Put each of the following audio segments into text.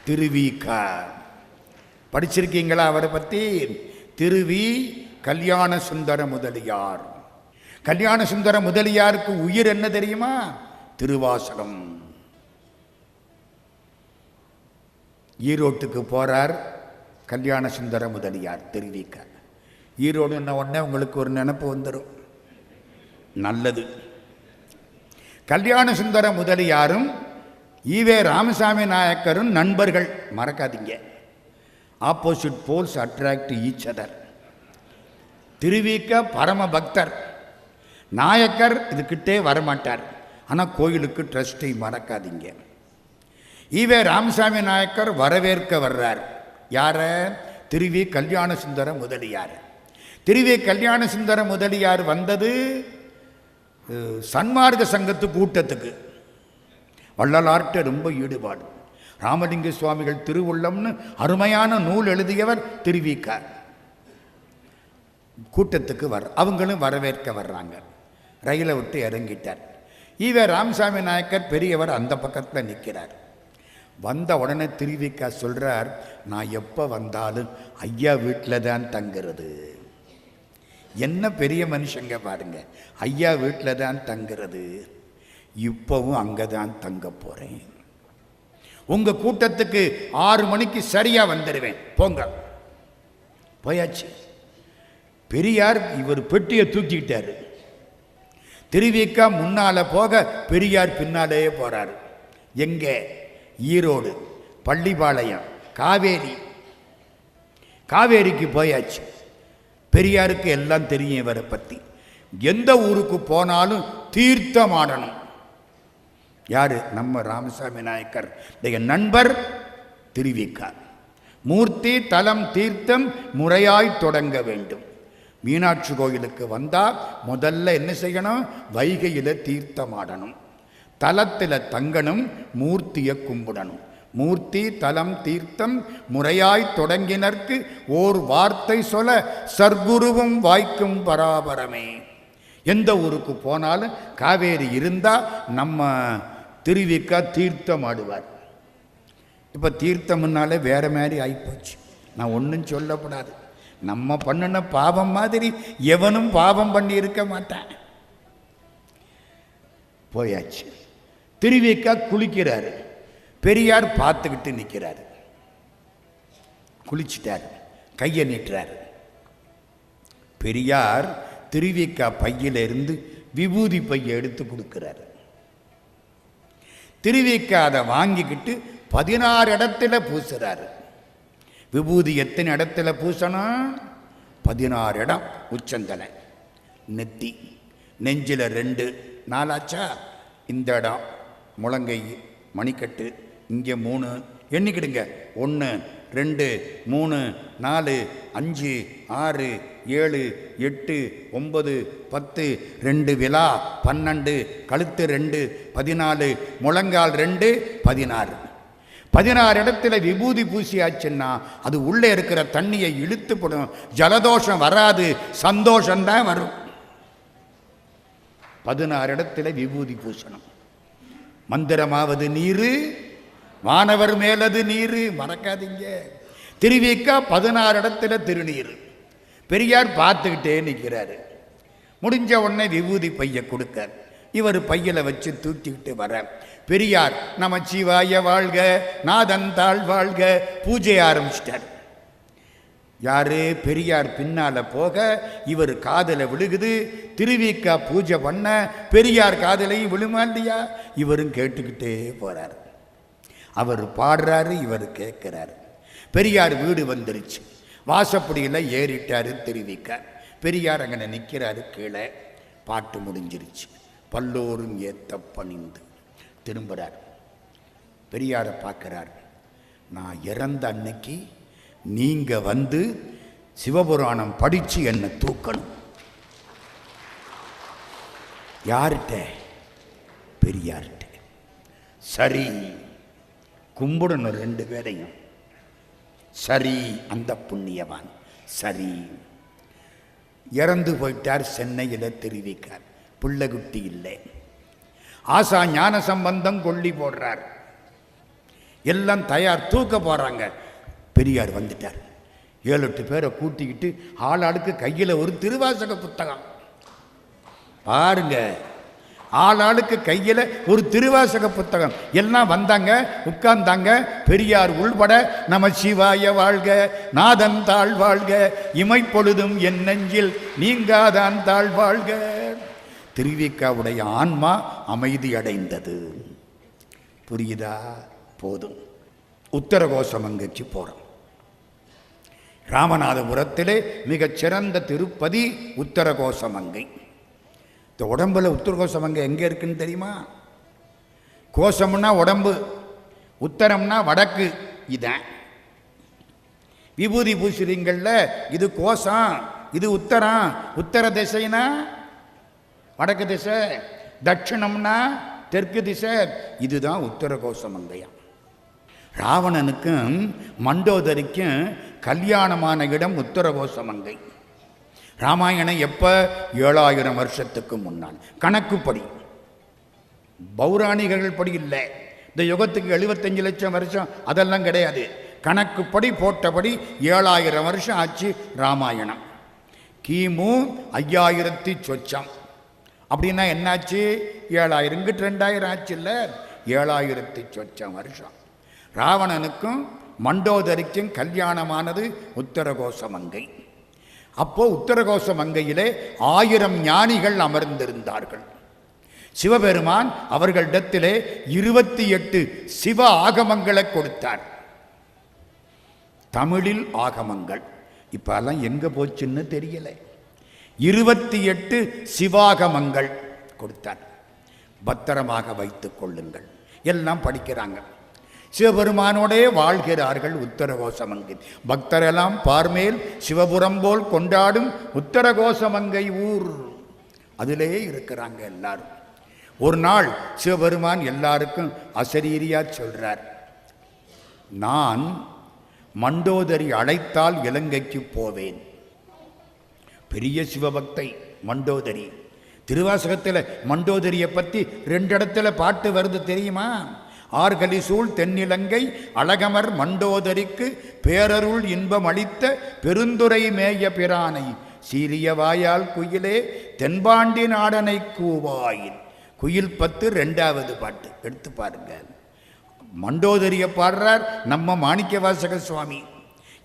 திருவிக. படிச்சிருக்கீங்களா அவரை பற்றி? திருவி கல்யாண சுந்தர முதலியார். கல்யாண சுந்தர முதலியாருக்கு உயிர் என்ன தெரியுமா? திருவாசகம். ஈரோட்டுக்கு போறார் கல்யாண சுந்தர முதலியார் திருவிக. ஈரோடு என்ன உடனே உங்களுக்கு ஒரு நினைப்பு வந்துடும். நல்லது. கல்யாண சுந்தர முதலியாரும் ஈவே ராமசாமி நாயக்கரும் நண்பர்கள், மறக்காதீங்க. Opposite poles attract each other. Thiruvika பரம பக்தர், நாயக்கர் இதுக்கிட்டே வரமாட்டார், ஆனால் கோயிலுக்கு ட்ரஸ்டை மறக்காதீங்க. ஈவே ராமசாமி நாயக்கர் வரவேற்க வர்றார். யார? திருவி கல்யாண சுந்தர முதலியார். திருவி கல்யாண சுந்தர முதலியார் வந்தது சன்மார்க்க சங்கத்து கூட்டத்துக்கு. வள்ளலார்ட்ட ரொம்ப ஈடுபாடு. ராமலிங்க சுவாமிகள் திருவுள்ளம்னு அருமையான நூல் எழுதியவர் திருவிக. கூட்டத்துக்கு அவங்களும் வரவேற்க வர்றாங்க. ரயிலை விட்டு இறங்கிட்டார். ஈவே ராமசாமி நாயக்கர் பெரியவர் அந்த பக்கத்தில் நிற்கிறார். வந்த உடனே திருவிக சொல்கிறார், நான் எப்போ வந்தாலும் ஐயா வீட்டில் தான் தங்குறது. என்ன பெரிய மனுஷங்க பாருங்க, ஐயா வீட்டில் தான் தங்குறது, இப்போவும் அங்கே தான் தங்க போகிறேன். உங்கள் கூட்டத்துக்கு 6 மணிக்கு சரியாக வந்துடுவேன், போங்க. போயாச்சு. பெரியார் இவர் பெட்டியை தூக்கிக்கிட்டார். திருவிக முன்னால் போக பெரியார் பின்னாலேயே போகிறார். எங்கே? ஈரோடு, பள்ளிப்பாளையம், காவேரிக்கு போயாச்சு. பெரியாருக்கு எல்லாம் தெரியும் இவரை பற்றி. எந்த ஊருக்கு போனாலும் தீர்த்தம் ஆடணும். யாரு? நம்ம ராமசாமி நாயக்கர் நண்பர் திருவிக. மூர்த்தி தலம் தீர்த்தம் முறையாய் தொடங்க வேண்டும். மீனாட்சி கோயிலுக்கு வந்தால் முதல்ல என்ன செய்யணும்? வைகையில் தீர்த்தம் ஆடணும், தலத்தில் தங்கணும், மூர்த்தியை கும்பிடணும். மூர்த்தி தலம் தீர்த்தம் முறையாய் தொடங்கினர்க்கு ஓர் வார்த்தை சொல்ல சர்க்குருவும் வாய்க்கும் பராபரமே. எந்த ஊருக்கு போனாலும் காவேரி இருந்தால் நம்ம திருவிக தீர்த்தம் ஆடுவார். இப்போ தீர்த்தம்னாலே வேற மாதிரி ஆகிப்போச்சு. நான் ஒன்றும் சொல்லக்கூடாது. நம்ம பண்ணின பாவம் மாதிரி எவனும் பாவம் பண்ணி இருக்க மாட்டான். போயாச்சு. திருவிக குளிக்கிறாரு. பெரியார் பார்த்துக்கிட்டு நிற்கிறார். குளிச்சிட்டார், கையை நீட்டுறார். பெரியார் திருவிக பையிலிருந்து விபூதி பையை எடுத்து கொடுக்கிறார். திருவிக அதை வாங்கிக்கிட்டு 16 இடத்துல பூசுறாரு. விபூதி எத்தனை இடத்துல பூசணும்? 16 இடம். உச்சந்தலை, நெத்தி, நெஞ்சில் 2, 4ஆச்சா? இந்த இடம் முழங்கை, மணிக்கட்டு, இங்கே 3, எண்ணிக்கிடுங்க. 1 2 3 4 5 6 7 8 9 10, 2 விலா 12, கழுத்து 2, 14, முழங்கால் 2, 16. 16 இடத்துல விபூதி பூசியாச்சுன்னா அது உள்ளே இருக்கிற தண்ணியை இழுத்து போடும். ஜலதோஷம் வராது, சந்தோஷம்தான் வரும். 16 இடத்துல விபூதி பூசணும். மந்திரமாவது நீரு, வானவர் மேலது நீரு, மறக்காதீங்க. திருவிக 16 இடத்துல திருநீர். பெரியார் பார்த்துக்கிட்டே நிற்கிறாரு. முடிஞ்ச உடனே விபூதி பைய கொடுக்க இவர் பையில வச்சு தூக்கிக்கிட்டு வர பெரியார் நமச்சிவாய வாழ்க, நாதன் தாழ் வாழ்க, பூஜை ஆரம்பிச்சிட்டார். யாரு? பெரியார் பின்னால போக இவர் காதல விழுகுது. திருவிக பூஜை பண்ண பெரியார் காதலையும் விழுமா இல்லையா? இவரும் கேட்டுக்கிட்டே போறார். அவர் பாடுறாரு, இவர் கேட்கிறாரு. பெரியார் வீடு வந்துருச்சு. வாசப்படியில் ஏறிட்டாரு திருவிக. பெரியார் அங்கே நிற்கிறாரு. கீழே பாட்டு முடிஞ்சிருச்சு. பல்லோரும் ஏத்த பணிந்து திரும்புகிறார். பெரியாரை பார்க்கிறார். நான் இறந்த அன்னைக்கு நீங்கள் வந்து சிவபுராணம் படித்து என்னை தூக்கணும். யார்கிட்ட? பெரியார்கிட்ட. சரி, கும்பிடணும் 2 பேரையும். சரி, அந்த புண்ணியவான் சரி. இறந்து போயிட்டார். சென்னையில் திருவிக்கார். பிள்ளைகுட்டி இல்லை. ஆசா ஞான சம்பந்தம் கொல்லி போடுறார். எல்லாம் தயார், தூக்க போகிறாங்க. பெரியார் வந்துட்டார். 7-8 பேரை கூட்டிக்கிட்டு ஆளாளுக்கு கையில் ஒரு திருவாசக புத்தகம். பாருங்க, ஆளாளுக்கு கையில் ஒரு திருவாசக புத்தகம். எல்லாம் வந்தாங்க, உட்கார்ந்தாங்க. பெரியார் உள்பட நம சிவாய வாழ்க, நாதன் தாழ் வாழ்க, இமைப்பொழுதும் என் நெஞ்சில் நீங்காதான் தாழ் வாழ்க. திருவிக்காவுடைய ஆன்மா அமைதி அடைந்தது. புரியுதா? போதும். உத்தரகோசமங்கைக்கு போகிறோம். ராமநாதபுரத்திலே மிகச்சிறந்த திருப்பதி உத்தரகோசமங்கை. இந்த உடம்புல உத்தரகோசமங்கை எங்கே இருக்குன்னு தெரியுமா? கோஷம்னா உடம்பு, உத்தரம்னா வடக்கு. இதான் விபூதி பூசுறீங்கள்ல, இது கோஷம், இது உத்தரம். உத்தர திசைனா வடக்கு திசை, தட்சிணம்னா தெற்கு திசை. இதுதான் உத்தரகோசமங்கையா. ராவணனுக்கும் மண்டோதரிக்கும் கல்யாணமான இடம் உத்தரகோசமங்கை. ராமாயணம் எப்போ? 7000 வருஷத்துக்கு முன்னால். கணக்குப்படி, பௌராணிகர்கள் படி இல்லை. இந்த யுகத்துக்கு 75 லட்சம் வருஷம் அதெல்லாம் கிடையாது. கணக்குப்படி போட்டபடி 7000 வருஷம் ஆச்சு ராமாயணம். கிமு 5000 சொச்சம். அப்படின்னா என்னாச்சு? 7000 2000 ஆச்சு இல்லை, 7000 சொச்சம் வருஷம். ராவணனுக்கும் மண்டோதரிக்கும் கல்யாணமானது உத்தரகோசமங்கை. அப்போ உத்தரகோசமங்கையிலே 1000 ஞானிகள் அமர்ந்திருந்தார்கள். சிவபெருமான் அவர்களிடத்திலே 28 சிவ ஆகமங்களை கொடுத்தார். தமிழில் ஆகமங்கள். இப்பெல்லாம் எங்க போச்சுன்னு தெரியல. 28 சிவாகமங்கள் கொடுத்தார். பத்திரமாக வைத்துக் கொள்ளுங்கள். எல்லாம் படிக்கிறாங்க. சிவபெருமானோடே வாழ்கிறார்கள் உத்தரகோசமங்கை. பக்தரெல்லாம் பார்மேல் சிவபுரம் போல் கொண்டாடும் உத்தரகோசமங்கை ஊர். அதிலே இருக்கிறாங்க எல்லாரும். ஒரு நாள் சிவபெருமான் எல்லாருக்கும் அசரீரியா சொல்றார், நான் மண்டோதரி அழைத்தால் இலங்கைக்கு போவேன். பெரிய சிவபக்தை மண்டோதரி. திருவாசகத்தில் மண்டோதரியை பற்றி 2 இடத்துல பாட்டு வருது தெரியுமா? ஆர்கலி சூழ் தென்னிலங்கை அழகமர் மண்டோதரிக்கு பேரருள் இன்பம் அளித்த பெருந்துரை மேய பிரானை சீரிய வாயால் குயிலே தென்பாண்டி நாடனை கூவாயின். குயில் 10 2வது பாட்டு எடுத்து பாருங்க. மண்டோதரியை பாடுறார் நம்ம மாணிக்க வாசக சுவாமி.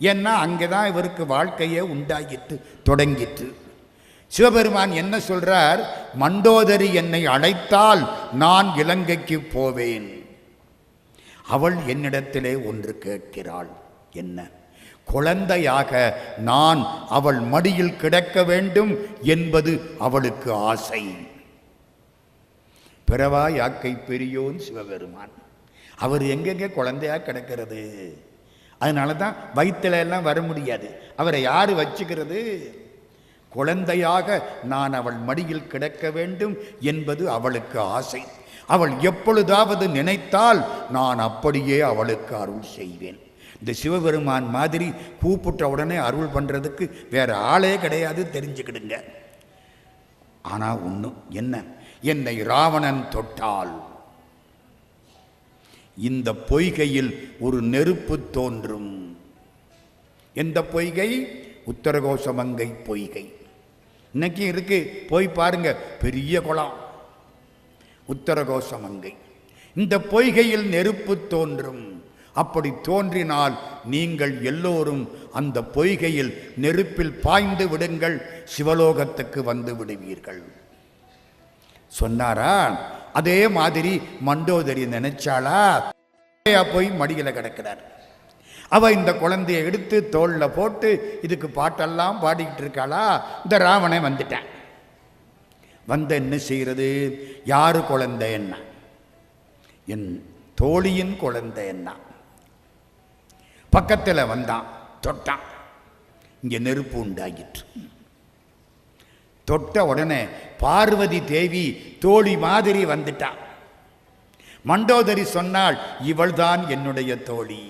ஏன்னா அங்கேதான் இவருக்கு வாழ்க்கையை உண்டாகிட்டு தொடங்கிட்டு. சிவபெருமான் என்ன சொல்றார்? மண்டோதரி என்னை அழைத்தால் நான் இலங்கைக்கு போவேன். அவள் என்னிடத்திலே ஒன்று கேட்கிறாள். என்ன? குழந்தையாக நான் அவள் மடியில் கிடக்க வேண்டும் என்பது அவளுக்கு ஆசை. பிறவா யாக்கை பெரியோன் சிவபெருமான். அவர் எங்கெங்கே குழந்தையா கிடக்கிறது? அதனால தான் வயிற்றுல எல்லாம் வர முடியாது. அவரை யாரு வச்சுக்கிறது? குழந்தையாக நான் அவள் மடியில் கிடக்க வேண்டும் என்பது அவளுக்கு ஆசை. அவள் எப்பொழுதாவது நினைத்தால் நான் அப்படியே அவளுக்கு அருள் செய்வேன். இந்த சிவபெருமான் மாதிரி கூப்பிட்ட உடனே அருள் பண்ணுறதுக்கு வேற ஆளே கிடையாது, தெரிஞ்சுக்கிடுங்க. ஆனால் ஒன்று என்ன? என்னை ராவணன் தொட்டால் இந்த பொய்கையில் ஒரு நெருப்பு தோன்றும். எந்த பொய்கை? உத்தரகோசமங்கை பொய்கை. இன்னைக்கு இருக்கு, போய் பாருங்க. பெரிய குளம் உத்தரகோசமங்கை. இந்த பொய்கையில் நெருப்பு தோன்றும். அப்படி தோன்றினால் நீங்கள் எல்லோரும் அந்த பொய்கையில் நெருப்பில் பாய்ந்து விடுங்கள், சிவலோகத்துக்கு வந்து விடுவீர்கள் சொன்னாரா? அதே மாதிரி மண்டோதரி நினைச்சாளா? போய் மடியில கிடக்கிறார். அவ இந்த குழந்தையை எடுத்து தோல்ல போட்டு இதுக்கு பாட்டெல்லாம் பாடிக்கிட்டு இருக்காளா? இந்த ராவணன் வந்துட்டான். வந்த என்ன செய்கிறது? யாரு குழந்தை? என்ன? என் தோழியின் குழந்தை. என்ன? பக்கத்தில் வந்தான், தொட்டான். இங்கே நெருப்பு உண்டாகிற்று. தொட்ட உடனே பார்வதி தேவி தோழி மாதிரி வந்துட்டான். மண்டோதரி சொன்னாள், இவள்தான் என்னுடைய தோழி.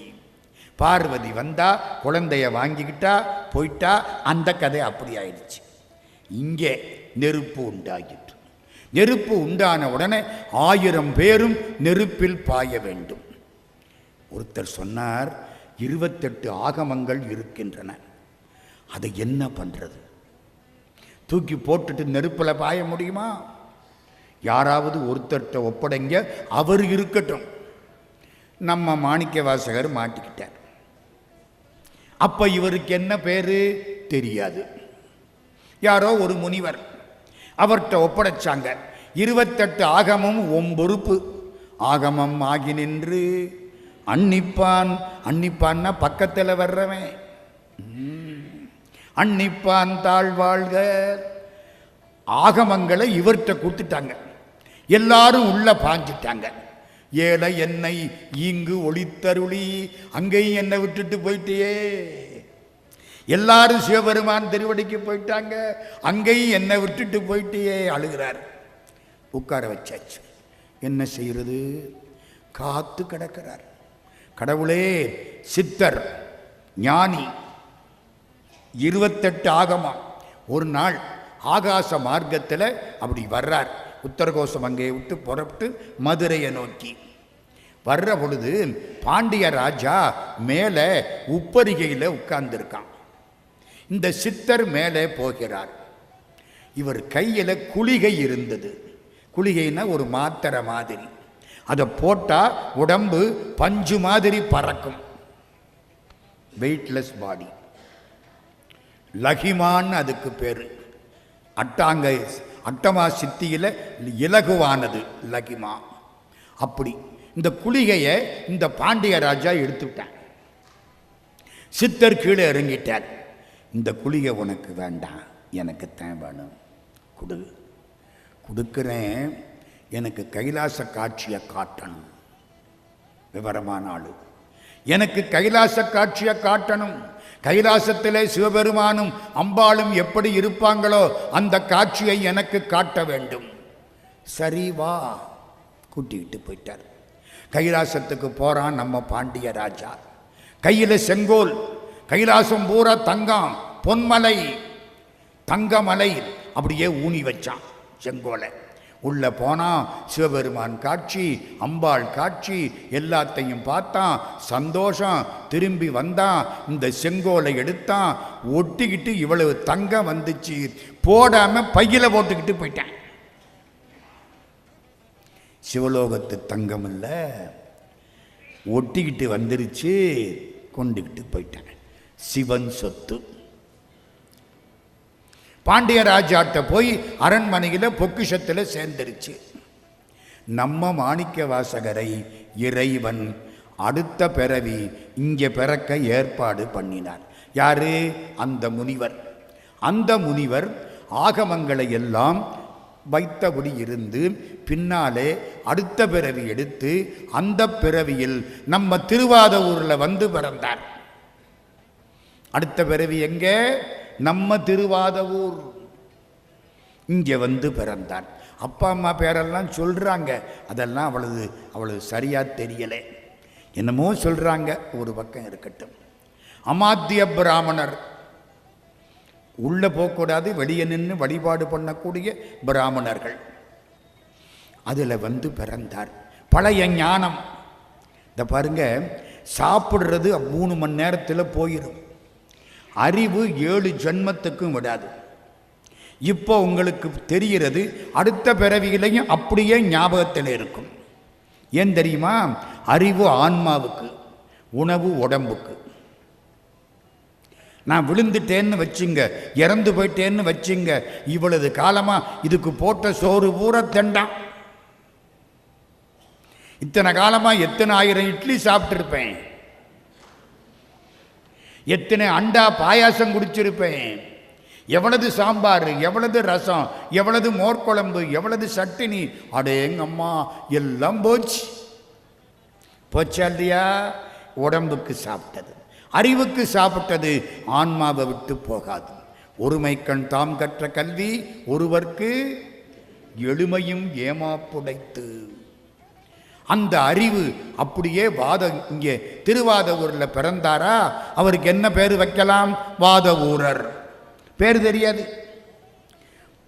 பார்வதி வந்தா, குழந்தைய வாங்கிக்கிட்டா, போயிட்டா. அந்த கதை அப்படி ஆயிடுச்சு. இங்கே நெருப்பு உண்டாகிற்று. நெருப்பு உண்டான உடனே 1000 பேரும் நெருப்பில் பாய வேண்டும். ஒருத்தர் சொன்னார், 28 ஆகமங்கள் இருக்கின்றன, அதை என்ன பண்றது? தூக்கி போட்டுட்டு நெருப்பில் பாய முடியுமா? யாராவது ஒருத்தர்கிட்ட ஒப்படைங்க, அவர் இருக்கட்டும். நம்ம மாணிக்க வாசகர் மாட்டிக்கிட்டார். அப்ப இவருக்கு என்ன பேரு தெரியாது. யாரோ ஒரு முனிவர் அவர்கிட்ட ஒப்படைச்சாங்க. 28 ஆகமும் பொறுப்பு. ஆகமம் ஆகி நின்று அன்னிப்பான். அன்னிப்பான்னா பக்கத்தில் வர்றவன். அன்னிப்பான் தாழ்வாழ்க. ஆகமங்களை இவர்கிட்ட கொடுத்துட்டாங்க. எல்லாரும் உள்ள பாஞ்சிட்டாங்க. ஏழை என்னை இங்கு ஒளித்தருளி, அங்கேயும் என்னை விட்டுட்டு போயிட்டியே. எல்லாரும் சிவபெருமான் திருவடிக்கு போயிட்டாங்க, அங்கேயும் என்னை விட்டுட்டு போயிட்டியே. அழுகிறார். உட்கார வச்சாச்சு. என்ன செய்யறது? காத்து கிடக்கிறார். கடவுளே, சித்தர் ஞானி, 28 ஆகமம். ஒரு நாள் ஆகாச மார்க்கத்தில் அப்படி வர்றார். உத்தரகோசம் அங்கே விட்டு புறப்பட்டு மதுரையை நோக்கி வர்ற பொழுது பாண்டிய ராஜா மேலே உப்பரிகையில் உட்கார்ந்துருக்கான். இந்த சித்தர் மேலே போகிறார். இவர் கையில் குளிகை இருந்தது. குளிகைன்னா ஒரு மாத்திரை மாதிரி. அதை போட்டால் உடம்பு பஞ்சு மாதிரி பறக்கும். வெயிட்லெஸ் பாடி. லகிமான்னு அதுக்கு பேர். அட்டமா சித்தியில் இலகுவானது லகிமா. அப்படி இந்த குளிகையை இந்த பாண்டிய ராஜா எடுத்துட்டான். சித்தர் கீழே இறங்கிட்டார். இந்த குளிகை உனக்கு வேண்டாம், எனக்கு தான் வேணும், கொடுக்குறேன். எனக்கு கைலாச காட்சியை காட்டணும். விவரமான ஆளு. எனக்கு கைலாச காட்சியை காட்டணும். கைலாசத்திலே சிவபெருமானும் அம்பாளும் எப்படி இருப்பாங்களோ அந்த காட்சியை எனக்கு காட்ட வேண்டும். சரி வா, கூட்டிக்கிட்டு போயிட்டார். கைலாசத்துக்கு போறான் நம்ம பாண்டிய ராஜா. கையில் செங்கோல். கைலாசம் பூரா தங்கம், பொன்மலை, தங்கமலை அப்படியே ஊனி வச்சான் செங்கோலை. உள்ள போனா சிவபெருமான் காட்சி, அம்பாள் காட்சி, எல்லாத்தையும் பார்த்தான். சந்தோஷம். திரும்பி வந்தான். இந்த செங்கோலை எடுத்தான். ஒட்டிக்கிட்டு இவ்வளவு தங்கம் வந்துச்சு, போடாம பையில போட்டுக்கிட்டு போயிட்டான். சிவலோகத்து தங்கம் இல்ல, ஒட்டிக்கிட்டு வந்துருச்சு, கொண்டுகிட்டு போயிட்டான். சிவன் சொத்து. பாண்டிய ராஜாட்ட போய் அரண்மனையில் பொக்கிஷத்தில் சேர்ந்துருச்சு. நம்ம மாணிக்க வாசகரை இறைவன் அடுத்த பிறவி இங்கே பிறக்க ஏற்பாடு பண்ணினார். யாரு? அந்த முனிவர். அந்த முனிவர் ஆகமங்களை எல்லாம் வைத்தபடி இருந்து பின்னாலே அடுத்த பிறவி எடுத்து அந்த பிறவியில் நம்ம திருவாதூரில் வந்து பிறந்தார். அடுத்த பிறவி எங்கே? நம்ம திருவாதூர். இங்கே வந்து பிறந்தார். அப்பா அம்மா பேரெல்லாம் சொல்கிறாங்க. அதெல்லாம் அவ்வளவு சரியாக தெரியலை. என்னமோ சொல்கிறாங்க. ஒரு பக்கம் இருக்கட்டும். அமாத்திய பிராமணர். உள்ளே போகக்கூடாது, வெளியே நின்று வழிபாடு பண்ணக்கூடிய பிராமணர்கள். அதில் வந்து பிறந்தார். பழைய ஞானம். இந்த பாருங்க, சாப்பிட்றது 3 மணி நேரத்தில் போயிடும். அறிவு 7 ஜென்மத்துக்கும் விடாது. இப்போ உங்களுக்கு தெரிகிறது, அடுத்த பிறவியிலையும் அப்படியே ஞாபகத்தில் இருக்கும். ஏன் தெரியுமா? அறிவு ஆன்மாவுக்கு, உணவு உடம்புக்கு. நான் விழுந்துட்டேன்னு வச்சுங்க, இறந்து போயிட்டேன்னு வச்சுங்க, இவ்வளவு காலமா இதுக்கு போட்ட சோறு பூரா தெண்டான். இத்தனை காலமா எத்தனை 1000 இட்லி சாப்பிட்டிருப்பேன், எத்தனை அண்டா பாயாசம் குடிச்சிருப்பேன், எவ்வளவு சாம்பார், எவ்வளவு ரசம், எவ்வளவு மோர்க்குழம்பு, எவ்வளவு சட்டினி. அடேங்கம்மா, எல்லாம் போச்சு. போச்சா இல்லையா? உடம்புக்கு சாப்பிட்டது. அறிவுக்கு சாப்பிட்டது ஆன்மாவை விட்டு போகாது. ஒருமைக்கண் தாம் கற்ற கல்வி ஒருவர்க்கு எளிமையும் ஏமாப்புடைத்து. அந்த அறிவு அப்படியே இங்கே திருவாதூரில் பிறந்தாரா? அவருக்கு என்ன பேர் வைக்கலாம்? வாதவூரர். பேர் தெரியாது.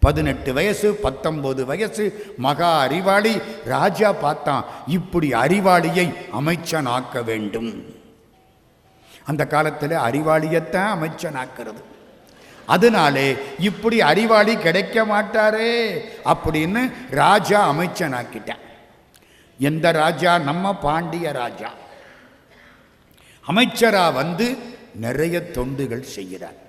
18 வயசு 19 வயசு, மகா அறிவாளி. ராஜா பார்த்தான், இப்படி அறிவாளியை அமைச்சனாக்க வேண்டும். அந்த காலத்தில் அறிவாளியத்தான் அமைச்சனாக்கிறது. அதனாலே இப்படி அறிவாளி கிடைக்க மாட்டாரே அப்படின்னு ராஜா அமைச்சனாக்கிட்டான். எந்த ராஜா? நம்ம பாண்டிய ராஜா. அமைச்சரா வந்து நிறைய தொண்டுகள் செய்கிறார்.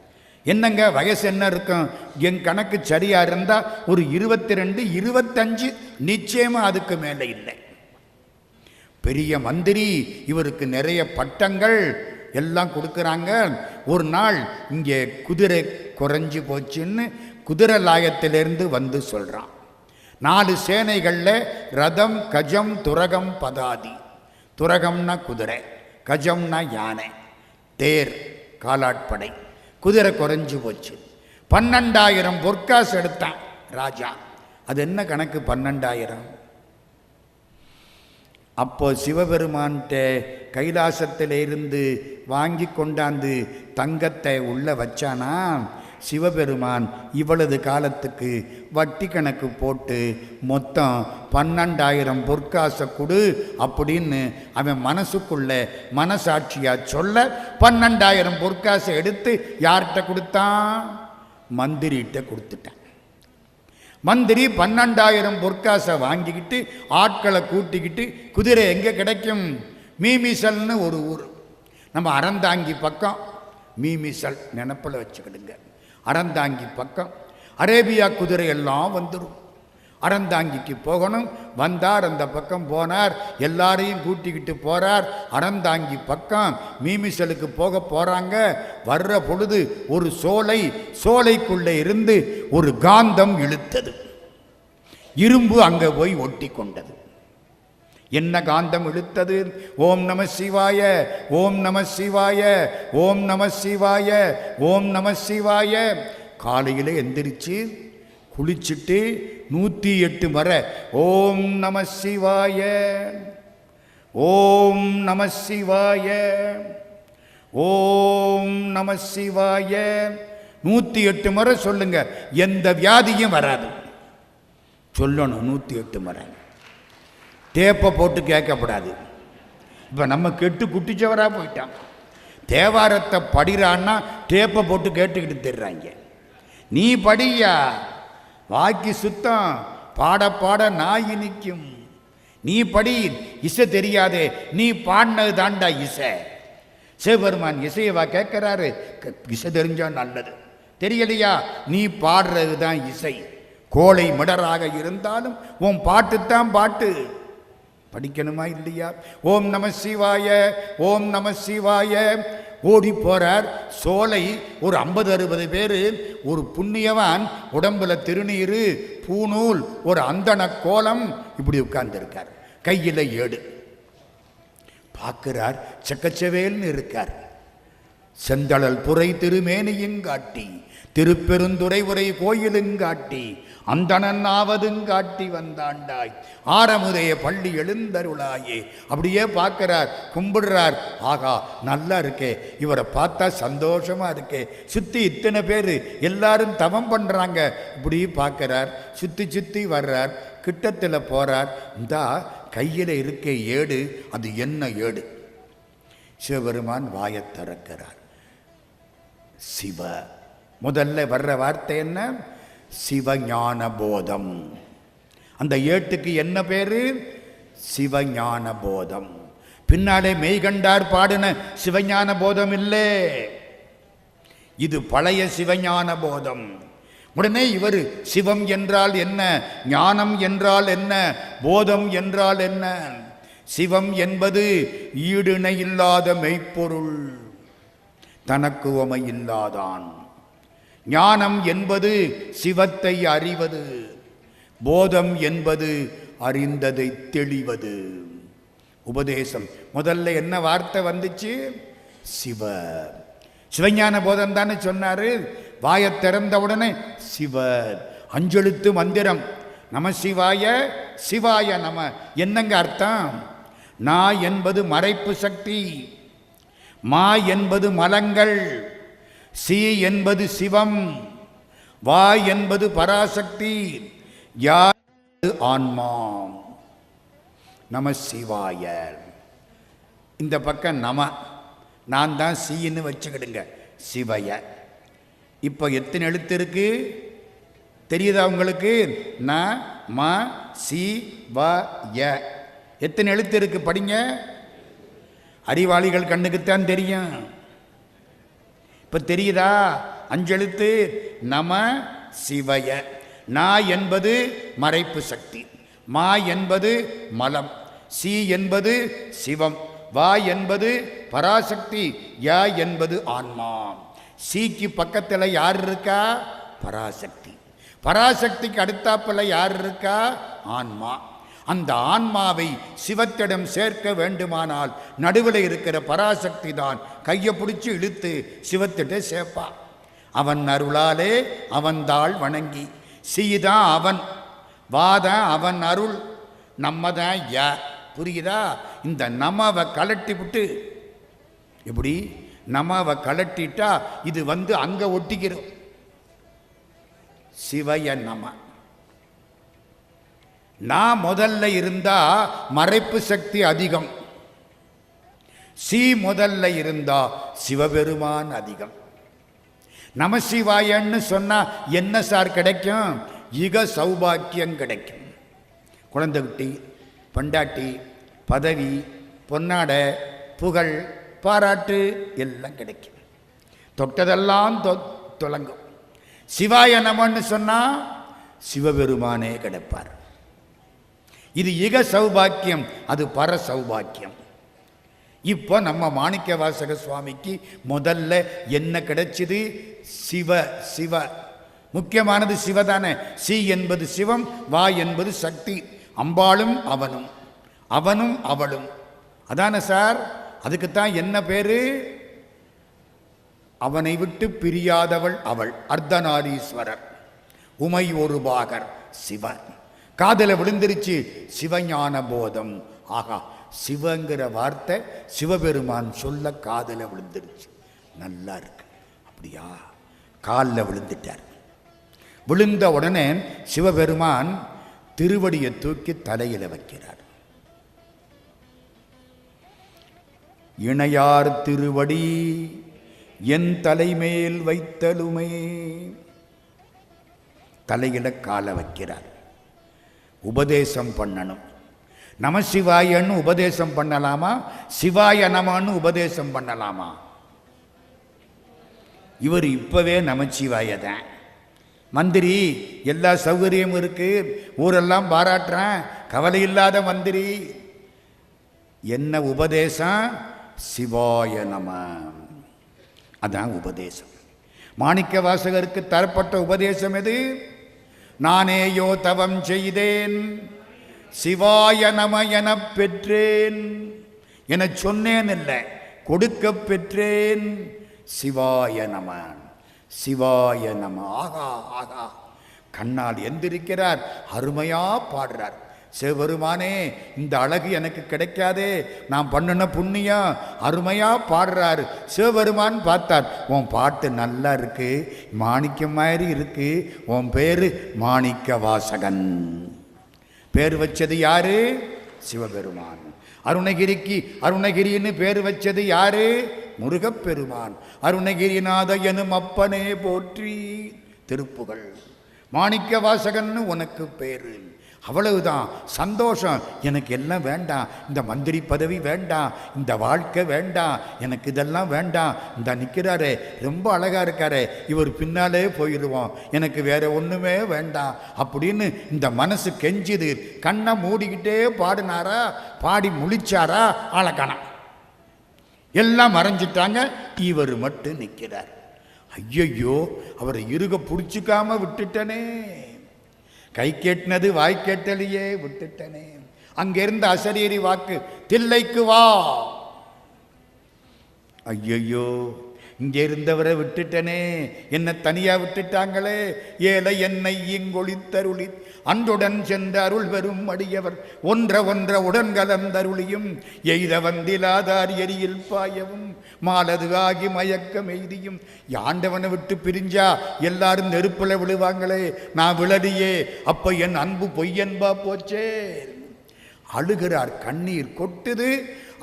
என்னங்க வயசு என்ன இருக்கும்? என் கணக்கு சரியா இருந்தா ஒரு 22, 25 நிச்சயமா, அதுக்கு மேலே இல்லை. பெரிய மந்திரி, இவருக்கு நிறைய பட்டங்கள் எல்லாம் கொடுக்குறாங்க. ஒரு நாள் இங்கே குதிரை குறைஞ்சி போச்சுன்னு குதிரை லாயத்திலிருந்து வந்து சொல்கிறான். 4 சேனைகளில் ரதம், கஜம், துரகம், பதாதி. துரகம்னா குதிரை, கஜம்னா யானை, தேர் காலாட்படை. குதிரை குறைஞ்சி போச்சு. 12,000 பொற்காசு எடுத்தான் ராஜா. அது என்ன கணக்கு? 12,000. அப்போ சிவபெருமான்கிட்ட கைலாசத்தில் இருந்து வாங்கி கொண்டாந்து தங்கத்தை உள்ள வச்சானா, சிவபெருமான் இவ்வளவு காலத்துக்கு வட்டி கணக்கு போட்டு மொத்தம் 12,000 பொற்காசை கொடு அப்படின்னு அவன் மனசுக்குள்ள மனசாட்சியா சொல்ல 12,000 பொற்காசை எடுத்து யார்கிட்ட கொடுத்தான்? மந்திரிகிட்ட கொடுத்துட்டான். மந்திரி 12,000 பொற்காசை வாங்கிக்கிட்டு ஆட்களை கூட்டிக்கிட்டு, குதிரை எங்கே கிடைக்கும்? மீமிசல்னு ஒரு ஊர், நம்ம அறந்தாங்கி பக்கம். மீமிசல் நினப்பில் வச்சுக்கிடுங்க. அறந்தாங்கி பக்கம் அரேபியா குதிரை எல்லாம் வந்துடும். அறந்தாங்கிக்கு போகணும். வந்தார், அந்த பக்கம் போனார், எல்லாரையும் கூட்டிக்கிட்டு போறார். அறந்தாங்கி பக்கம் மீமிசலுக்கு போக போறாங்க. வர்ற பொழுது ஒரு சோலைக்குள்ளே இருந்து ஒரு காந்தம் இழுத்தது. இரும்பு அங்கே போய் ஒட்டி கொண்டது. என்ன காந்தம் இழுத்தது? ஓம் நம சிவாய, ஓம் நம சிவாய, ஓம் நம சிவாய, ஓம் நம சிவாய. காலையில் எந்திரிச்சு குளிச்சுட்டு 108 முறை ஓம் நம சிவாய, ஓம் நம சிவாய, ஓம் நம சிவாய 108 முறை சொல்லுங்க. எந்த வியாதியும் வராது. சொல்லணும் 108 முறை. டேப்பை போட்டு கேட்கக்கூடாது. இப்போ நம்ம கெட்டு குட்டிச்சவராக போயிட்டான். தேவாரத்தை படிறான்னா டேப்பை போட்டு கேட்டுக்கிட்டு திடுறாங்க. நீ படியா, வாக்கி சுத்தம், பாட பாட நாய் நிற்கும். நீ படி, இசை தெரியாதே, நீ பாடினது தாண்டா இசை. சிவபெருமான் இசையவா கேட்கிறாரு? இசை தெரிஞ்சா நல்லது. தெரியலையா? நீ பாடுறது தான் இசை. கோழை மிடராக இருந்தாலும் உன் பாட்டுத்தான் பாட்டு. படிக்கணுமா இல்லையா? ஓம் நம சிவாய, ஓம் நம சிவாய. ஓடி போறார். சோலை ஒரு 50-60 பேர். ஒரு புண்ணியவான் உடம்புல திருநீர், பூநூல், ஒரு அந்தன கோலம், இப்படி உட்கார்ந்துருக்கார். கையில் ஏடு. பார்க்கிறார், செக்கச்சவேல்னு இருக்கார். செந்தழல் புரை திருமேனியுங்காட்டி, திருப்பெருந்துறை உரை கோயிலுங்காட்டி, அந்தணனாவதுங்காட்டி வந்தாண்டாய், ஆரமுதைய பள்ளி எழுந்தருளாயே. அப்படியே பார்க்கிறார், கும்பிடுறார். ஆகா, நல்லா இருக்கே, இவரை பார்த்தா சந்தோஷமா இருக்கே. சுற்றி இத்தனை பேர் எல்லாரும் தவம் பண்ணுறாங்க. இப்படி பார்க்கிறார். சுற்றி வர்றார். கிட்டத்தில் போகிறார். இந்தா கையில் இருக்க ஏடு. அது என்ன ஏடு? சிவபெருமான் வாயை திறக்கிறார். சிவ. முதல்ல வர்ற வார்த்தை என்ன? சிவஞான போதம். அந்த ஏட்டுக்கு என்ன பேரு? சிவஞான போதம். பின்னாலே மெய்கண்டார் பாடின சிவஞான போதம் இல்லை, இது பழைய சிவஞான போதம். உடனே இவர் சிவம் என்றால் என்ன, ஞானம் என்றால் என்ன, போதம் என்றால் என்ன? சிவம் என்பது ஈடுணை இல்லாத மெய்ப்பொருள், தனக்கு உமை இல்லாதான். ஞானம் என்பது சிவத்தை அறிவது, போதம் என்பது அறிந்ததை தெளிவது. உபதேசம். முதல்ல என்ன வார்த்தை வந்துச்சு? சிவ. சிவஞான போதம் தானே சொன்னாரு. வாயை திறந்த உடனே சிவ. 5 எழுத்து மந்திரம். நம சிவாய, சிவாய நம. என்னங்க அர்த்தம்? நா என்பது மறைப்பு சக்தி, மா என்பது மலங்கள், சி என்பது சிவம், வா என்பது பராசக்தி, யா ஆன்மா. நம சிவாய. இந்த பக்கம் நம, நான் தான் சீன்னு வச்சுக்கிடுங்க, சிவய. இப்போ எத்தனை எழுத்து இருக்கு தெரியுதா உங்களுக்கு? ந ம சி வ ய. எத்தனை எழுத்து இருக்கு படிங்க. அறிவாளிகள் கண்ணுக்குத்தான் தெரியும். இப்போ தெரியுதா? 5 எழுத்து. நம சிவய. நா என்பது மறைப்பு சக்தி, மா என்பது மலம், சி என்பது சிவம், வா என்பது பராசக்தி, யா என்பது ஆன்மா. சீக்கு பக்கத்தில் யார் இருக்கா? பராசக்தி. பராசக்திக்கு அடுத்தாப்பில் யார் இருக்கா? ஆன்மா. அந்த ஆன்மாவை சிவத்திடம் சேர்க்க வேண்டுமானால் நடுவில் இருக்கிற பராசக்தி தான் கையை பிடிச்சி இழுத்து சிவத்திட்ட சேர்ப்பா. அவன் அருளாலே அவன்தாள் வணங்கி. சீதான் அவன், வாதான் அவன் அருள், நம்ம தான் யா. புரியுதா? இந்த நமவை கலட்டி விட்டு, எப்படி நமவை கலட்டிட்டா இது வந்து அங்க ஒட்டிக்கிறோம். சிவய நம. நான் முதல்ல இருந்தா மறைப்பு சக்தி அதிகம், சி முதல்ல இருந்தா சிவபெருமான் அதிகம். நமசிவாயன்னு சொன்னா என்ன சார் கிடைக்கும்? யுக சௌபாக்கியம் கிடைக்கும். குழந்தை குட்டி, பண்டாட்டி, பதவி, பொன்னாடை, புகழ், பாராட்டு எல்லாம் கிடைக்கும். தொட்டதெல்லாம் தொடங்கும். சிவாய நமன்னு சொன்னா சிவபெருமானே கிடைப்பார். இது யுக சௌபாக்கியம், அது பர சௌபாக்கியம். இப்போ நம்ம மாணிக்க வாசக சுவாமிக்கு முதல்ல என்ன கிடைச்சிது? சிவ. சிவ முக்கியமானது சிவதானே. சி என்பது சிவம், வா என்பது சக்தி. அம்பாளும் அவனும், அவனும் அவளும், அதானே சார்? அதுக்குத்தான் என்ன பேரு? அவனை விட்டு பிரியாதவள் அவள், அர்த்தநாரீஸ்வரர். உமை ஒரு பாகர் சிவன். காதல விழுந்துருச்சு சிவஞான போதம். ஆகா, சிவங்கிற வார்த்தை சிவபெருமான் சொல்ல காதல விழுந்துருச்சு. நல்லா இருக்கு. அப்படியா? காலில் விழுந்துட்டார். விழுந்த உடனே சிவபெருமான் திருவடியை தூக்கி தலையில வைக்கிறார். இணையார் திருவடி என் தலைமேல் வைத்தலுமே. தலையில காலை வைக்கிறார். உபதேசம் பண்ணணும். நமசிவாயன்னு உபதேசம் பண்ணலாமா? சிவாய நமன்னு உபதேசம் பண்ணலாமா? இவர் இப்பவே நமச்சிவாய தான். மந்திரி, எல்லா சௌகரியமும் இருக்கு, ஊரெல்லாம் பாராட்டுறேன், கவலை இல்லாத மந்திரி. என்ன உபதேசம்? சிவாய நம. அதான் உபதேசம். மாணிக்க வாசகருக்கு தரப்பட்ட உபதேசம் எது? நானேயோ தவம் செய்தேன், சிவாய நம என பெற்றேன். என சொன்னேன் இல்லை, கொடுக்க பெற்றேன். சிவாய நம, சிவாய நம. ஆகா ஆகா, கண்ணால் எந்திருக்கிறார், அருமையா பாடுறார். சிவபெருமானே, இந்த அழகு எனக்கு கிடைக்காதே, நான் பண்ணின புண்ணியம். அருமையா பாடுறாரு. சிவபெருமான் பார்த்தார், உன் பாட்டு நல்லா இருக்கு, மாணிக்கம் மாதிரி இருக்கு, உன் பேரு மாணிக்க வாசகன். பேர் வச்சது யாரு? சிவபெருமான். அருணகிரிக்கு அருணகிரின்னு பேர் வச்சது யாரு? முருகப்பெருமான். அருணகிரிநாத எனும் அப்பனே போற்றி. திருப்புகழ். மாணிக்க வாசகன்னு உனக்கு பேரு. அவ்வளவுதான். சந்தோஷம். எனக்கு எல்லாம் வேண்டாம், இந்த மந்திரி பதவி வேண்டாம், இந்த வாழ்க்கை வேண்டாம், எனக்கு இதெல்லாம் வேண்டாம். இந்த நிற்கிறாரே, ரொம்ப அழகா இருக்காரே, இவர் பின்னாலே போயிடுவோம், எனக்கு வேற ஒன்றுமே வேண்டாம் அப்படின்னு இந்த மனசு கெஞ்சுது. கண்ணை மூடிக்கிட்டே பாடினாரா, பாடி முழிச்சாரா, ஆளக்கானா எல்லாம் மறைஞ்சிட்டாங்க. இவர் மட்டும் நிற்கிறார். ஐயையோ, அவரை இருக பிடிச்சிக்காம விட்டுட்டனே, கை கேட்டினது வாய் கேட்டலையே, விட்டுட்டனே. அங்கிருந்த அசரீரி வாக்கு, தில்லைக்கு வா. ஐயையோ, இங்கே இருந்தவரை விட்டுட்டனே, என்னை தனியா விட்டுட்டாங்களே, ஏழை என்னை இங்கொழித்தருளி அன்றுடன் சென்ற அருள் பெறும் அடியவர் ஒன்ற உடன் கலந்தருளியும் எய்த வந்திலாதார் எரியில் பாயவும் மாலது ஆகி மயக்கம் எய்தியும். ஆண்டவனை விட்டு பிரிஞ்சா எல்லாரும் நெருப்புல விழுவாங்களே, நான் விழலியே, அப்ப என் அன்பு பொய்யன்பா போச்சே. அழுகிறார், கண்ணீர் கொட்டுது.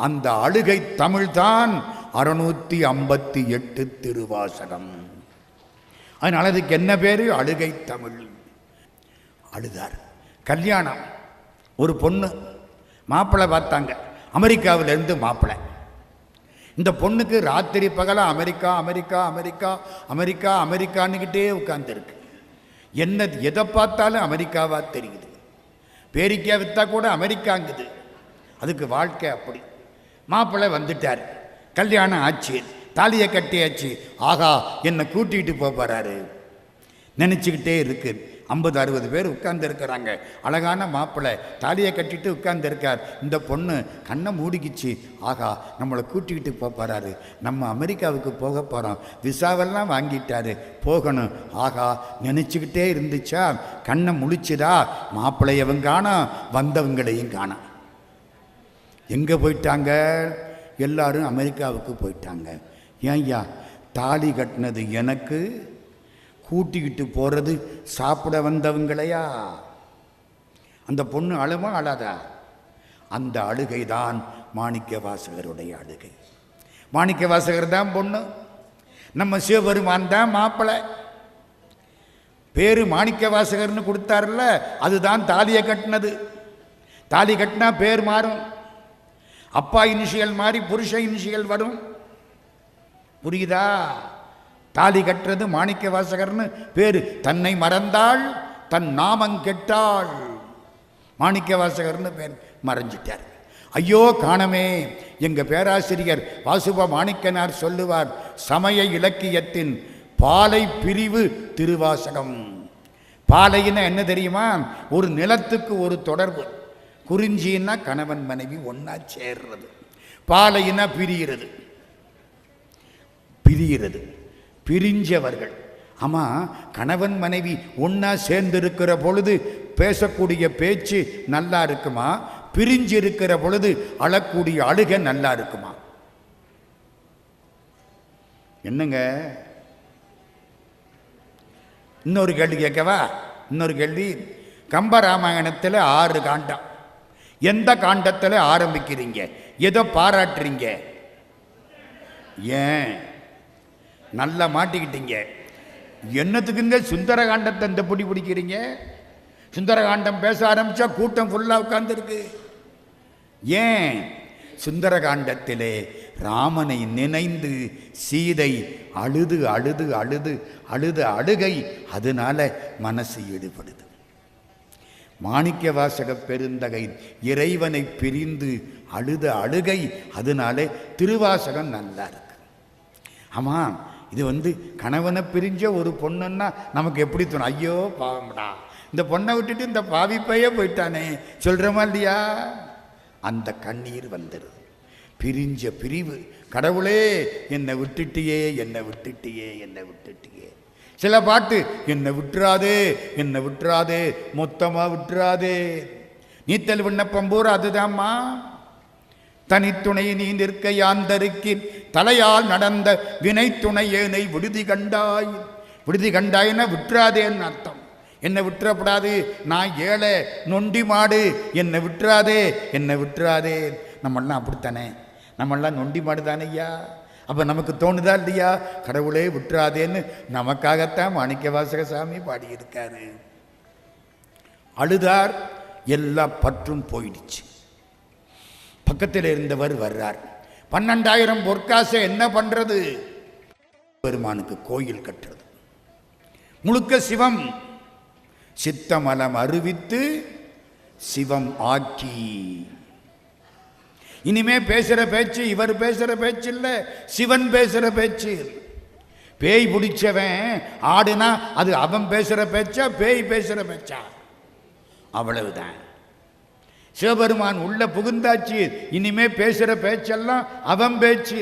அந்த அழுகை தமிழ்தான் 658 திருவாசகம். அதனால அதுக்கு என்ன பேரு? அழுகை தமிழ். அழுதார். கல்யாணம், ஒரு பொண்ணு மாப்பிள்ளை பார்த்தாங்க, அமெரிக்காவிலிருந்து மாப்பிள்ளை. இந்த பொண்ணுக்கு ராத்திரி பகல அமெரிக்கா அமெரிக்கா அமெரிக்கா அமெரிக்கா அமெரிக்கான்னுக்கிட்டே உட்கார்ந்துருக்கு. என்ன எதை பார்த்தாலும் அமெரிக்காவா தெரியுது. பேரிக்கா வித்தா கூட அமெரிக்காங்குது. அதுக்கு வாழ்க்கை அப்படி. மாப்பிள்ளை வந்துட்டார், கல்யாணம் ஆச்சு, தாலியை கட்டியாச்சு. ஆகா, என்னை கூட்டிகிட்டு போறாரு நினச்சிக்கிட்டே இருக்கு. 50-60 பேர் உட்கார்ந்துருக்கிறாங்க. அழகான மாப்பிள்ளை தாலியை கட்டிட்டு உட்கார்ந்துருக்கார். இந்த பொண்ணு கண்ணை மூடிக்கிச்சு. ஆகா, நம்மளை கூட்டிக்கிட்டு போறாரு, நம்ம அமெரிக்காவுக்கு போக போகிறோம், விசாவெல்லாம் வாங்கிட்டாரு, போகணும். ஆகா, நினச்சிக்கிட்டே இருந்துச்சா, கண்ணை முழிச்சுதா, மாப்பிள்ளையவங்க காணோம், வந்தவங்களையும் காணோம். எங்கே போயிட்டாங்க? எல்லாரும் அமெரிக்காவுக்கு போயிட்டாங்க. ஏன்யா, தாலி கட்டினது எனக்கு, கூட்டிக்கிட்டு போகிறது சாப்பிட வந்தவங்களையா? அந்த பொண்ணு அழுமா அழாதா? அந்த அழுகை தான் மாணிக்க வாசகருடைய அழுகை. மாணிக்க வாசகர் தான் பொண்ணு, நம்ம சிவபெருமான் தான் மாப்பிள்ளை. பேரு மாணிக்க வாசகர்னு கொடுத்தாருல்ல, அதுதான் தாலியை கட்டினது. தாலி கட்டினா பேர் மாறும். அப்பா இனிஷியல் மாறி புருஷ இனிஷியல் வரும். புரியுதா? தாலி கட்டுறது மாணிக்க வாசகர்னு பேரு. தன்னை மறந்தாள் தன் நாமம் கெட்டாள். மாணிக்க வாசகர்னு பேர் மறைஞ்சிட்டார். ஐயோ காணமே. எங்க பேராசிரியர் வாசுப மாணிக்கனார் சொல்லுவார், சமய இலக்கியத்தின் பாலை பிரிவு திருவாசகம். பாலைன்னா என்ன தெரியுமா? ஒரு நிலத்துக்கு ஒரு தொடர்பு. குறிஞ்சின்னா கணவன் மனைவி ஒன்னா சேர்றது, பாலையினா பிரிகிறது. பிரிகிறது, பிரிஞ்சவர்கள். ஆமா, கணவன் மனைவி ஒன்னா சேர்ந்திருக்கிற பொழுது பேசக்கூடிய பேச்சு நல்லா இருக்குமா? பிரிஞ்சு இருக்கிற பொழுது அழக்கூடிய அழுகை நல்லா இருக்குமா? என்னங்க? இன்னொரு கேள்வி கேட்கவா? இன்னொரு கேள்வி. கம்பராமாயணத்தில் 6 காண்டம். எந்த காண்டத்தில் ஆரம்பிக்கிறீங்க? எதை பாராட்டுறீங்க? ஏன் நல்லா மாட்டிக்கிட்டீங்க? என்னத்துக்குங்க சுந்தர காண்டத்தை இந்த பிடி பிடிக்கிறீங்க? சுந்தர காண்டம் பேச ஆரம்பிச்சா கூட்டம் ஃபுல்லாக உட்கார்ந்துருக்கு. ஏன்? சுந்தர காண்டத்திலே ராமனை நினைந்து சீதை அழுது அழுது அழுது அழுது அழுகை, அதனால மனசு ஈடுபடுது. மாணிக்க வாசக பெருந்தகை இறைவனை பிரிந்து அழுத அழுகை, அதனாலே திருவாசகம் நல்லா இருக்கு. ஆமாம், இது கணவனை பிரிஞ்ச ஒரு பொண்ணுன்னா நமக்கு எப்படி தோணும்? ஐயோ பாவம்டா, இந்த பொண்ணை விட்டுட்டு இந்த பாவிப்பையே போயிட்டானே சொல்கிறோமா இல்லையா? அந்த கண்ணீர் வந்துடுது. பிரிஞ்ச பிரிவு. கடவுளே, என்னை விட்டுட்டியே, என்னை விட்டுட்டியே, என்னை விட்டுட்டியே. சில பாட்டு, என்னை விட்டுறாதே, என்னை விட்டுறாதே, மொத்தமா விட்டுறாதே. நீத்தல் விண்ணப்பம் பூரா அதுதாம்மா. தனித்துணை நீ நிற்க யாந்தருக்கு தலையால் நடந்த வினை துணை ஏனை விடுதி கண்டாய். விடுதி கண்டாய்னா விட்டுறாதேன்னு அர்த்தம். என்னை விட்டுறப்படாது, நான் ஏழை நொண்டி மாடு, என்னை விட்டுறாதே, என்னை விட்டுறாதே. நம்மளாம் அப்படித்தானே, நம்மளாம் நொண்டி மாடு தானே ஐயா. அப்போ நமக்கு தோணுதா இல்லையா? கடவுளே விட்டுறாதேன்னு நமக்காகத்தான் மாணிக்க வாசக சாமி பாடியிருக்காரு. அழுதார், எல்லா பற்றும் போயிடுச்சு. பக்கத்தில் இருந்தவர் வர்றார். 12,000 பொற்காசை என்ன பண்றது? பெருமானுக்கு கோயில் கட்டுறது. முழுக்க சிவம். சித்தமலம் அறிவித்து சிவம் ஆக்கி. இனிமே பேசுற பேச்சு இவர் பேசுற பேச்சு இல்லை, சிவன் பேசுற பேச்சு. பேய் பிடிச்சவன் ஆடுனா அது அவன் பேசுற பேச்சா பேய் பேசுற பேச்சா? அவ்வளவுதான். சிவபெருமான் உள்ள புகுந்தாச்சு. இனிமே பேசுற பேச்செல்லாம் அவன் பேச்சு.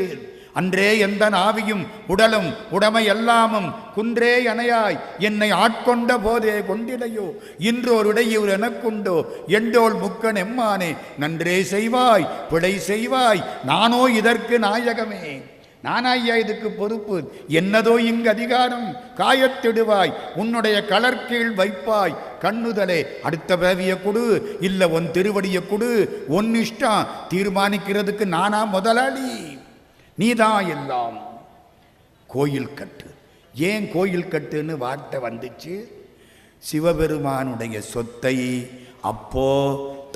அன்றே எந்த ஆவியும் உடலும் உடமை எல்லாமும் குன்றே அணையாய் என்னை ஆட்கொண்ட போதே கொண்டிலையோ இன்றோர் இடையூர் எனக்குண்டோ எண்டோள் முக்கன் எம்மானே நன்றே செய்வாய் பிழை செய்வாய் நானோ இதற்கு நாயகமே நானாய்யா இதுக்கு பொறுப்பு என்னதோ இங்கு அதிகாரம் காயத்திடுவாய் உன்னுடைய கலர்கீழ் வைப்பாய் கண்ணுதலே அடுத்த பிறவிய கொடு இல்ல உன் திருவடிய கொடு உன் இஷ்டம் தீர்மானிக்கிறதுக்கு நானா முதலாளி நீதான் எல்லாம் கோயில் கட்டு ஏன் கோயில் கட்டுன்னு வார்த்தை வந்துச்சு சிவபெருமானுடைய சொத்தை அப்போ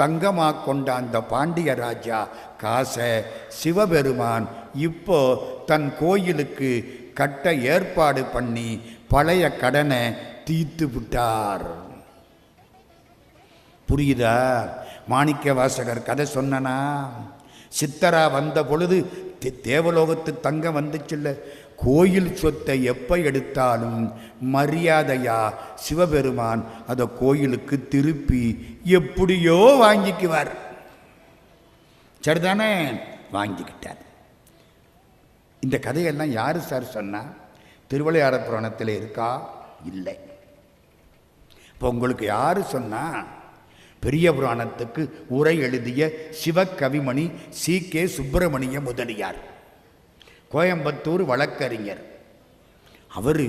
தங்கமா கொண்ட அந்த பாண்டிய ராஜா காசை சிவபெருமான் இப்போ தன் கோயிலுக்கு கட்ட ஏற்பாடு பண்ணி பழைய கடனை தீர்த்து விட்டார். புரியுதா? மாணிக்க வாசகர் கதை சொன்னா சித்தரா வந்த பொழுது தேவலோகத்து தங்கம் வந்துச்சுல்ல, கோயில் சொத்தை எப்போ எடுத்தாலும் மரியாதையா சிவபெருமான் அதை கோயிலுக்கு திருப்பி எப்படியோ வாங்கிக்குவார். சரிதானே? வாங்கிக்கிட்டார். இந்த கதையெல்லாம் யாரு சார் சொன்னா? திருவிளையாட புராணத்தில் இருக்கா? இல்லை. இப்போ உங்களுக்கு யாரு சொன்னா? பெரிய புராணத்துக்கு உரை எழுதிய சிவகவிமணி சி.கே. சுப்பிரமணிய முதலியார், கோயம்புத்தூர் வழக்கறிஞர். அவர்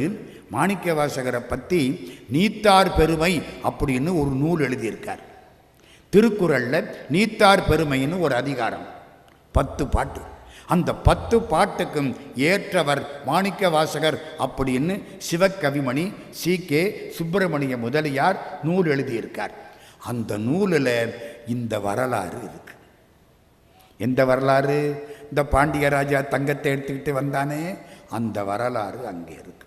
மாணிக்க வாசகரை பற்றி நீத்தார் பெருமை அப்படின்னு ஒரு நூல் எழுதியிருக்கார். திருக்குறளில் நீத்தார் பெருமைன்னு ஒரு அதிகாரம், 10 பாட்டு. அந்த 10 பாட்டுக்கும் ஏற்றவர் மாணிக்க வாசகர் அப்படின்னு சிவகவிமணி சி.கே. சுப்பிரமணிய முதலியார் நூல் எழுதியிருக்கார். அந்த நூலில் இந்த வரலாறு இருக்கு. எந்த வரலாறு? இந்த பாண்டிய ராஜா தங்கத்தை எடுத்துக்கிட்டு வந்தானே அந்த வரலாறு அங்கே இருக்கு.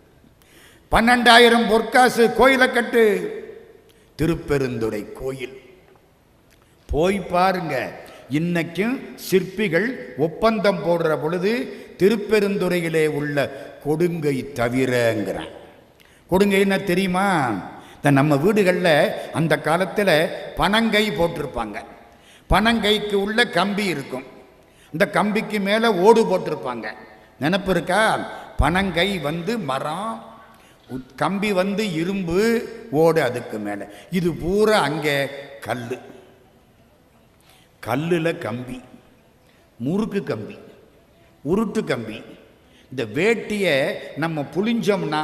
12,000 பொற்காசு கோயிலை கட்டு, திருப்பெருந்துறை கோயில் போய் பாருங்க. இன்னைக்கும் சிற்பிகள் ஒப்பந்தம் போடுற பொழுது திருப்பெருந்துறையிலே உள்ள கொடுங்கை தவிரங்கிறான். கொடுங்கை என்ன தெரியுமா? நம்ம வீடுகளில் அந்த காலத்தில் பனங்கை போட்டிருப்பாங்க. பனங்கைக்கு உள்ள கம்பி இருக்கும், இந்த கம்பிக்கு மேலே ஓடு போட்டிருப்பாங்க. நினப்பு இருக்கா? பனங்கை மரம், கம்பி இரும்பு, ஓடு அதுக்கு மேலே. இது பூரா அங்கே கல், கல்லில் கம்பி, முறுக்கு கம்பி, உருட்டு கம்பி. இந்த வேட்டியை நம்ம புளிஞ்சோம்னா,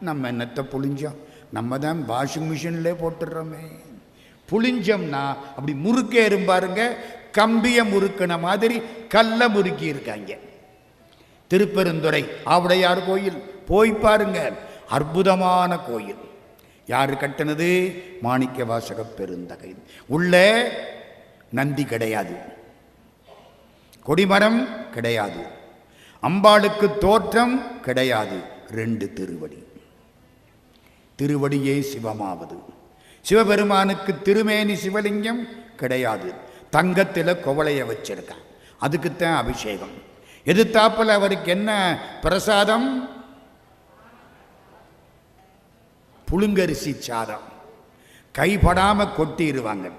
நம்ம என்னத்தை புளிஞ்சோம்? நம்ம தான் வாஷிங் மிஷின்லே போட்டுடுறோமே. புளிஞ்சோம்னா அப்படி முறுக்கே இருப்பாருங்க, கம்பியை முறுக்கின மாதிரி கல்லை முறுக்கி இருக்காங்க. திருப்பெருந்துறை ஆவுடையார் கோயில் போய் பாருங்க, அற்புதமான கோயில். யாரு கட்டினது? மாணிக்க வாசக பெருந்தகை. உள்ளே நந்தி கிடையாது, கொடிமரம் கிடையாது, அம்பாளுக்கு தோற்றம் கிடையாது, 2 திருவடி. திருவடியே சிவமாவது. சிவபெருமானுக்கு திருமேனி சிவலிங்கம் கிடையாது, தங்கத்தில் குவளைய வச்சிருக்கான், அதுக்குத்தான் அபிஷேகம். எதிர்த்தாப்பில் அவருக்கு என்ன பிரசாதம்? புழுங்கரிசி சாதம், கைப்படாமல் கொட்டிடுவாங்க.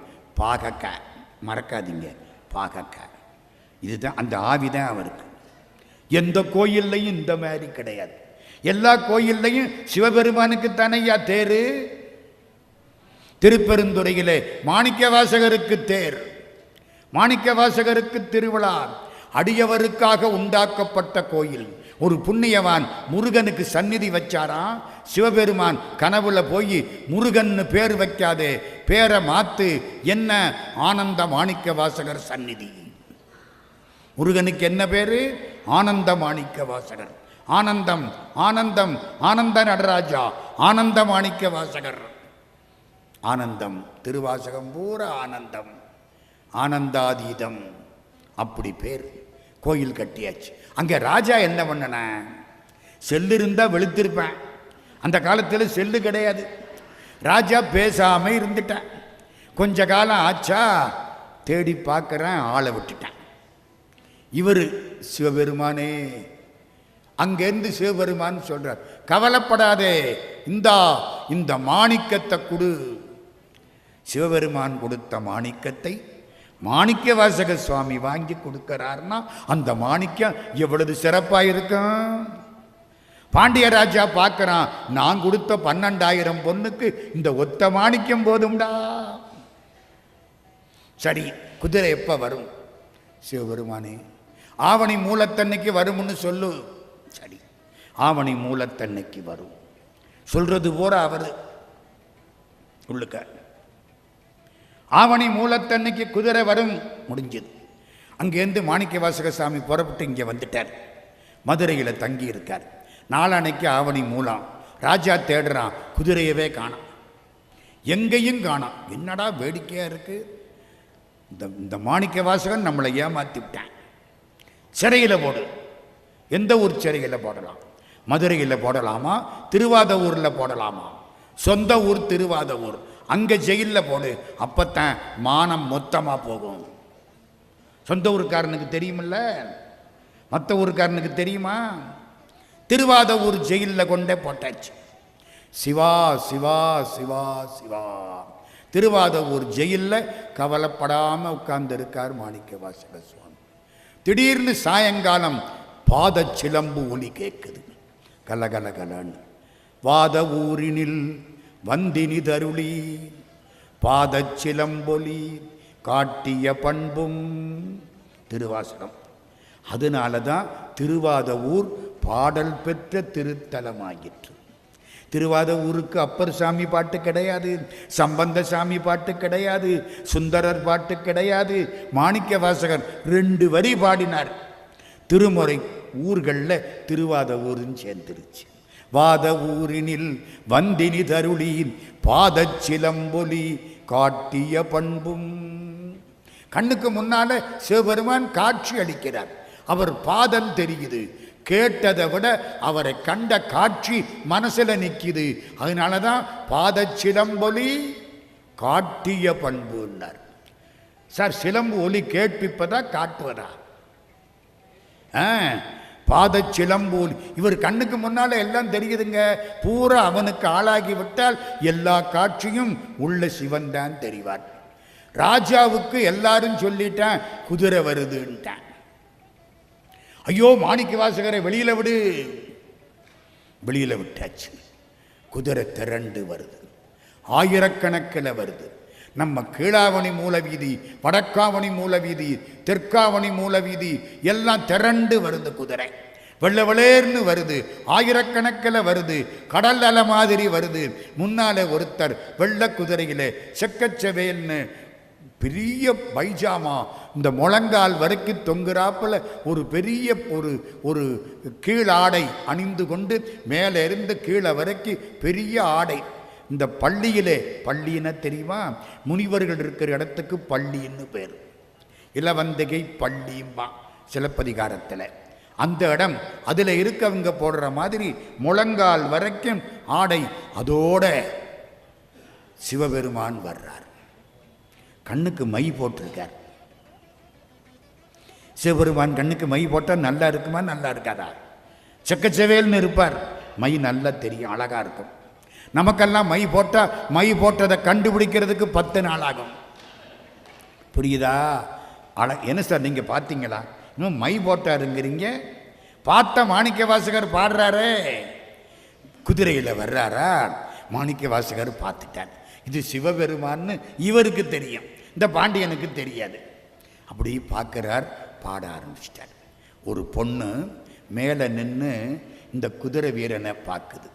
பாகக்காய் மறக்காதீங்க, பாகக்காய். இதுதான் அந்த ஆவிதான் அவருக்கு. எந்த கோயில்லையும் இந்த மாதிரி கிடையாது. எல்லா கோயில்லையும் சிவபெருமானுக்கு தானையா தேரு. திருப்பெருந்துறையிலே மாணிக்க வாசகருக்கு தேர், மாணிக்க வாசகருக்கு திருவிழா. அடியவருக்காக உண்டாக்கப்பட்ட கோயில். ஒரு புண்ணியவான் முருகனுக்கு சந்நிதி வச்சாரா. சிவபெருமான் கனவுல போய் முருகன்னு பேர் வைக்காதே, பேரை மாத்து, என்ன? ஆனந்த மாணிக்க வாசகர் சந்நிதி. முருகனுக்கு என்ன பேரு? ஆனந்த மாணிக்க வாசகர். ஆனந்தம் ஆனந்தம், ஆனந்த நடராஜா, ஆனந்த மாணிக்க வாசகர். ஆனந்தம் திருவாசகம் பூரா ஆனந்தம், ஆனந்தாதீதம், அப்படி பேர். கோயில் கட்டியாச்சு. அங்கே ராஜா என்ன பண்ணன? செல்லு இருந்தா வெளுத்திருப்பேன். அந்த காலத்தில் செல்லு கிடையாது. ராஜா பேசாம இருந்துட்டேன். கொஞ்ச காலம் ஆச்சா, தேடி பார்க்குறேன், ஆளை விட்டுட்டேன். இவர் சிவபெருமானே. அங்கேருந்து சிவபெருமான் சொல்றார், கவலைப்படாதே, இந்த மாணிக்கத்தை கொடு. சிவபெருமான் கொடுத்த மாணிக்கத்தை மாணிக்க வாசக சுவாமி வாங்கி கொடுக்கிறார்னா அந்த மாணிக்கம் எவ்வளவு சிறப்பா இருக்கும். பாண்டிய ராஜா பார்க்கிறான், நான் கொடுத்த 12,000 பொண்ணுக்கு இந்த ஒத்த மாணிக்கம் போதும்டா. சரி, குதிரை எப்ப வரும்? சிவபெருமானே, ஆவணி மூலத்தன்னைக்கு வரும்னு சொல்லு. சரி, ஆவணி மூலத்தன்னைக்கு வரும் சொல்றது போற அவரு உள்ளுக்க. ஆவணி மூலத்தன்னைக்கு குதிரை வரும், முடிஞ்சது. அங்கேருந்து மாணிக்க வாசக சாமி புறப்பட்டு இங்கே வந்துட்டார். மதுரையில் தங்கி இருக்கார். நாளானைக்கு ஆவணி மூலம். ராஜா தேடுறான், குதிரையவே காணாம், எங்கேயும் காணாம். என்னடா வேடிக்கையா இருக்கு, இந்த மாணிக்க வாசகன் நம்மளை ஏமாத்தி விட்டான். சிறையில் போடு. எந்த ஊர் சிறையில் போடலாம்? மதுரையில் போடலாமா, திருவாதூரில் போடலாமா? சொந்த ஊர் திருவாதூர், அங்கே ஜெயிலில் போடு. அப்பத்தான் மானம் மொத்தமாக போகும். சொந்த ஊருக்காரனுக்கு தெரியுமில்ல, மற்ற ஊருக்காரனுக்கு தெரியுமா? திருவாதூர் ஜெயிலில் கொண்டே போட்டாச்சு. சிவா சிவா சிவா சிவா. திருவாதூர் ஜெயிலில் கவலைப்படாமல் உட்கார்ந்து இருக்கார் மாணிக்க வாசக சுவாமி. திடீர்னு சாயங்காலம் பாத சிலம்பு ஒலி கேட்குது, கலகலகலன்னு. வாத ஊரினில் வந்தினி தருளி பாதச்சிலம்பொலி காட்டிய பண்பும். திருவாசகம். அதனால தான் திருவாத ஊர் பாடல் பெற்ற திருத்தலமாயிற்று. திருவாத ஊருக்கு அப்பர் சாமி பாட்டு கிடையாது, சம்பந்த சாமி பாட்டு கிடையாது, சுந்தரர் பாட்டு கிடையாது. மாணிக்க வாசகர் 2 வரி பாடினார். திருமுறை ஊர்களில் திருவாத ஊருன்னு சேர்ந்துருச்சு. வாத ஊரினில் வந்தினி தருளியின் பாதச்சிலம்பொலி காட்டிய பண்பும். கண்ணுக்கு முன்னால சிவபெருமான் காட்சி அளிக்கிறார். அவர் பாதம் தெரியுது. கேட்டதை விட அவரை கண்ட காட்சி மனசுல நிற்கிது. அதனாலதான் பாதச்சிலம்பொலி காட்டிய பண்புன்னார். சார், சிலம்பு ஒலி கேட்பிப்பதா காட்டுவதா? பாதச்சிலம்பூல். இவர் கண்ணுக்கு முன்னால எல்லாம் தெரியுதுங்க. பூரா அவனுக்கு ஆளாகி விட்டால் எல்லா காட்சியும் உள்ள சிவன் தான் தெரிவார். ராஜாவுக்கு எல்லாரும் சொல்லிட்டான், குதிரை வருதுன்ட்டான். ஐயோ, மாணிக்க வாசகரை வெளியில விடு. வெளியில விட்டாச்சு. குதிரை திரண்டு வருது, ஆயிரக்கணக்கில் வருது. நம்ம கீழாவணி மூலவீதி, வடக்காவணி மூலவீதி, தெற்காவணி மூலவீதி எல்லாம் திரண்டு வருது. குதிரை வெள்ளை வெளேர்னு வருது, ஆயிரக்கணக்கில் வருது, கடல் அலை மாதிரி வருது. முன்னாலே ஒருத்தர் வெள்ளை குதிரையிலே செக்கச்சவேல்னு பெரிய பைஜாமா, இந்த முழங்கால் வரைக்கும் தொங்குறாப்புல ஒரு பெரிய ஒரு கீழாடை அணிந்து கொண்டு மேலே இருந்து கீழே வரைக்கும் பெரிய ஆடை. இந்த பள்ளியிலே, பள்ளின்னா தெரியுமா, முனிவர்கள் இருக்கிற இடத்துக்கு பள்ளின்னு பேர். இளவந்தகை பள்ளியும்பா சிலப்பதிகாரத்தில். அந்த இடம், அதில் இருக்கவங்க போடுற மாதிரி முழங்கால் வரைக்கும் ஆடை. அதோட சிவபெருமான் வர்றார். கண்ணுக்கு மை போட்டிருக்கார். சிவபெருமான் கண்ணுக்கு மை போட்டால் நல்லா இருக்குமா, நல்லா இருக்காதா? செக்கச்சவேல்னு இருப்பார். மை நல்லா தெரியும், அழகா இருக்கும். நமக்கெல்லாம் மை போட்டால் மை போட்டதை கண்டுபிடிக்கிறதுக்கு 10 நாள் ஆகும். புரியுதா? என்ன சார் நீங்கள் பார்த்தீங்களா? இன்னும் மை போட்டாருங்கிறீங்க. பார்த்த மாணிக்க வாசகர் பாடுறாரே, குதிரையில் வர்றாரா? மாணிக்க வாசகர் பார்த்துட்டார். இது சிவபெருமான்னு இவருக்கு தெரியும், இந்த பாண்டியனுக்கு தெரியாது. அப்படி பார்க்குறார், பாட ஆரம்பிச்சிட்டார். ஒரு பொண்ணு மேலே நின்று இந்த குதிரை வீரனை பார்க்குது.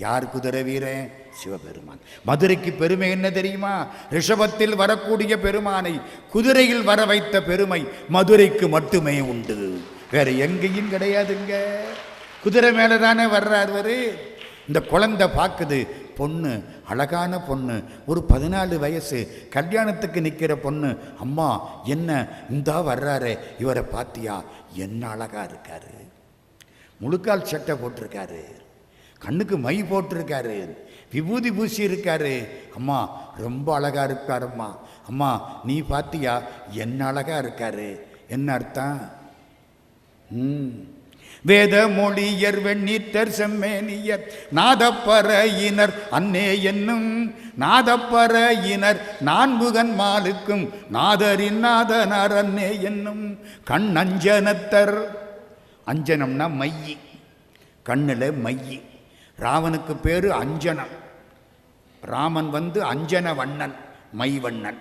யார் குதிரை வீரன்? சிவபெருமான். மதுரைக்கு பெருமை என்ன தெரியுமா? ரிஷபத்தில் வரக்கூடிய பெருமானை குதிரையில் வர வைத்த பெருமை மதுரைக்கு மட்டுமே உண்டு, வேற எங்கேயும் கிடையாதுங்க. குதிரை மேலே தானே வர்றாரு. இந்த குழந்தை பார்க்குது, பொண்ணு, அழகான பொண்ணு, ஒரு 14 வயசு, கல்யாணத்துக்கு நிற்கிற பொண்ணு. அம்மா என்ன இந்தா வர்றாரு, இவரை பார்த்தியா? என்ன அழகா இருக்காரு, முழுக்கால் சட்டை போட்டிருக்காரு, கண்ணுக்கு மை போட்டிருக்காரு, விபூதி பூசி இருக்காரு. அம்மா ரொம்ப அழகா இருக்காரும்மா. அம்மா நீ பார்த்தியா? என்ன அழகா இருக்காரு. என்ன அர்த்தம்? வேத மொழியர் வெண்ணீற்றர் செம்மேனியர் நாதப்பறையினர் அன்னே என்னும் நாதப்பறையினர் நான்முகன் மாலுக்கும் நாதரின் நாதனார் அன்னே என்னும் கண்ணஞ்சனத்தர். அஞ்சனம்னா மையி, கண்ணில் மையி. ராவனுக்கு பேரு அஞ்சனம். ராமன் அஞ்சன வண்ணன், மைவண்ணன்.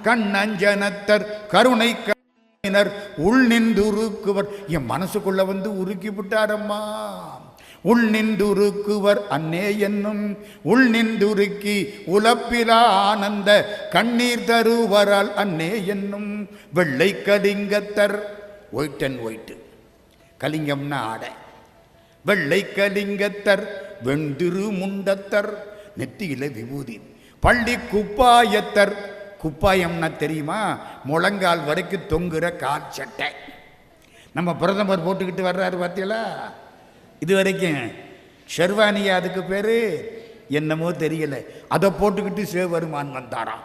கண்ணஞ்சனத்தர் கருணை உள் நின்றுருக்குவர். என் மனசுக்குள்ள உருக்கி விட்டாரம்மா. உள் நின்றுருக்குவர் அன்னே என்னும் உள் நின்றுருக்கி உலப்பிலா ஆனந்த கண்ணீர் தருவரால் அன்னே என்னும் வெள்ளை கலிங்கத்தர். ஒயிட் அண்ட் ஒயிட்டு, கலிங்கம்னா ஆடை. வெள்ளை கலிங்கத்தர் வெண்திரு முண்டத்தர், நெத்தியில விபூதி. பள்ளி குப்பாயத்தர். குப்பாயம்னா தெரியுமா? முழங்கால் வரைக்கும் தொங்குற கால் சட்டை. நம்ம பிரதமர் போட்டுக்கிட்டு வர்றாரு பார்த்தீங்களா? இது வரைக்கும் ஷெர்வானியா அதுக்கு பேரு என்னமோ தெரியல. அதை போட்டுக்கிட்டு சிவபெருமான் வந்தாராம்.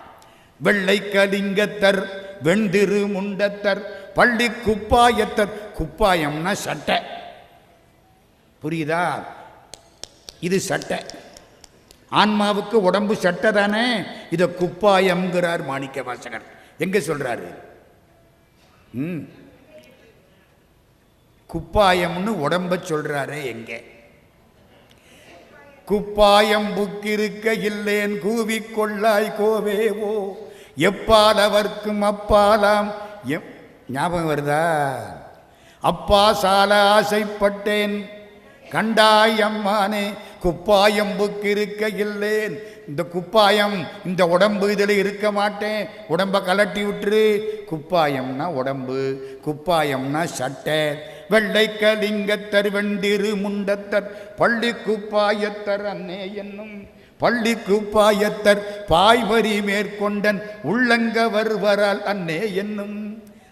வெள்ளை கலிங்கத்தர் வெண்திரு முண்டத்தர் பள்ளி குப்பாயத்தர். குப்பாயம்னா சட்டை, புரியுதா? இது சட்டை. ஆன்மாவுக்கு உடம்பு சட்டை தானே. இதை குப்பாயம்ங்கிறார் மாணிக்க வாசகர். எங்க சொல்றாரு? குப்பாயம்னு உடம்ப சொல்றாரு. எங்க? குப்பாயம் புக்கிருக்க இல்லேன் கூவிக்கொள்ளாய் கோவேவோ எப்பால் அவர்க்கும் அப்பாலாம். ஞாபகம் வருதா? அப்பா சால ஆசைப்பட்டேன் கண்டாய் அம்மானே குப்பாயம் புக்கிருக்க இல்லேன். இந்த குப்பாயம், இந்த உடம்பு இதில் இருக்க மாட்டேன். உடம்பை கலட்டி விட்டுரு. குப்பாயம்னா உடம்பு, குப்பாயம்னா சட்டை. வெள்ளை கலிங்கத்தர் வெண்டிரு முண்டத்தர் பள்ளி குப்பாயத்தர் அன்னே என்னும் பள்ளி குப்பாயத்தர் பாய்வரி மேற்கொண்டன் உள்ளங்க வருவரால் அன்னே என்னும்.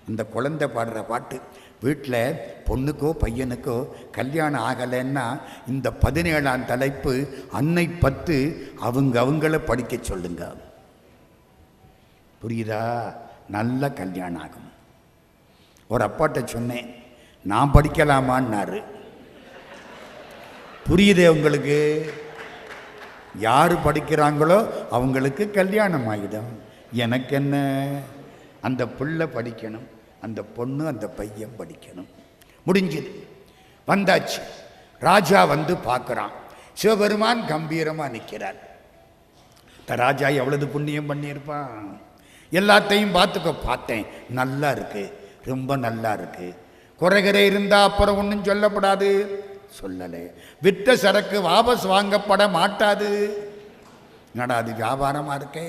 அந்த குழந்தை பாடுற பாட்டு. வீட்டில் பொண்ணுக்கோ பையனுக்கோ கல்யாணம் ஆகலைன்னா இந்த 17ஆம் தலைப்பு அன்னை 10 அவங்கள படிக்க சொல்லுங்க. புரியுதா? நல்ல கல்யாணம் ஆகும். ஒரு அப்பாட்ட சொன்னேன், நான் படிக்கலாமான்னாரு. புரியுதே உங்களுக்கு? யார் படிக்கிறாங்களோ அவங்களுக்கு கல்யாணம் ஆகிடும். எனக்கு என்ன? அந்த பிள்ளை படிக்கணும், அந்த பொண்ணு அந்த பையன் படிக்கணும். முடிஞ்சது. வந்தாச்சு. ராஜா பார்க்குறான். சிவபெருமான் கம்பீரமாக நிற்கிறார். ராஜா எவ்வளவு புண்ணியம் பண்ணியிருப்பான். எல்லாத்தையும் பார்த்துக்க. பார்த்தேன், நல்லா இருக்கு, ரொம்ப நல்லா இருக்கு. குறைகரை இருந்தால் அப்புறம் ஒன்றும் சொல்லப்படாது. சொல்லலை. விற்ற சரக்கு வாபஸ் வாங்கப்பட மாட்டாது. என்னடா அது வியாபாரமாக இருக்கே.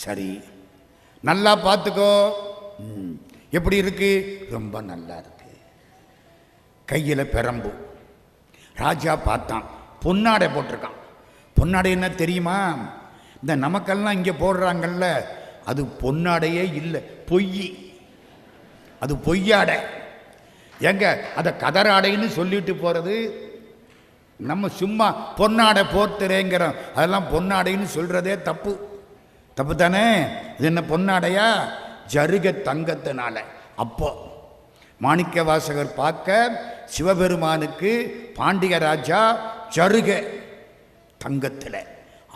சரி, நல்லா பார்த்துக்கோ. எப்படி இருக்கு? ரொம்ப நல்லா இருக்கு. கையில் பெரம்பு. ராஜா பார்த்தான், பொன்னாடை போட்டிருக்கான். பொன்னாடை என்ன தெரியுமா? இந்த நமக்கெல்லாம் இங்கே போடுறாங்கல்ல, அது பொன்னாடையே இல்லை, பொய். அது பொய்யாடை. எங்க அதை கதராடைன்னு சொல்லிட்டு போகிறது. நம்ம சும்மா பொன்னாடை போத்துறேங்கிறோம். அதெல்லாம் பொன்னாடைன்னு சொல்றதே தப்பு. தப்பு தானே? இது என்ன பொன்னாடையா? ஜருக தங்கத்தினால. அப்போ மாணிக்க வாசகர் பார்க்க சிவபெருமானுக்கு பாண்டிய ராஜா ஜருக தங்கத்தில்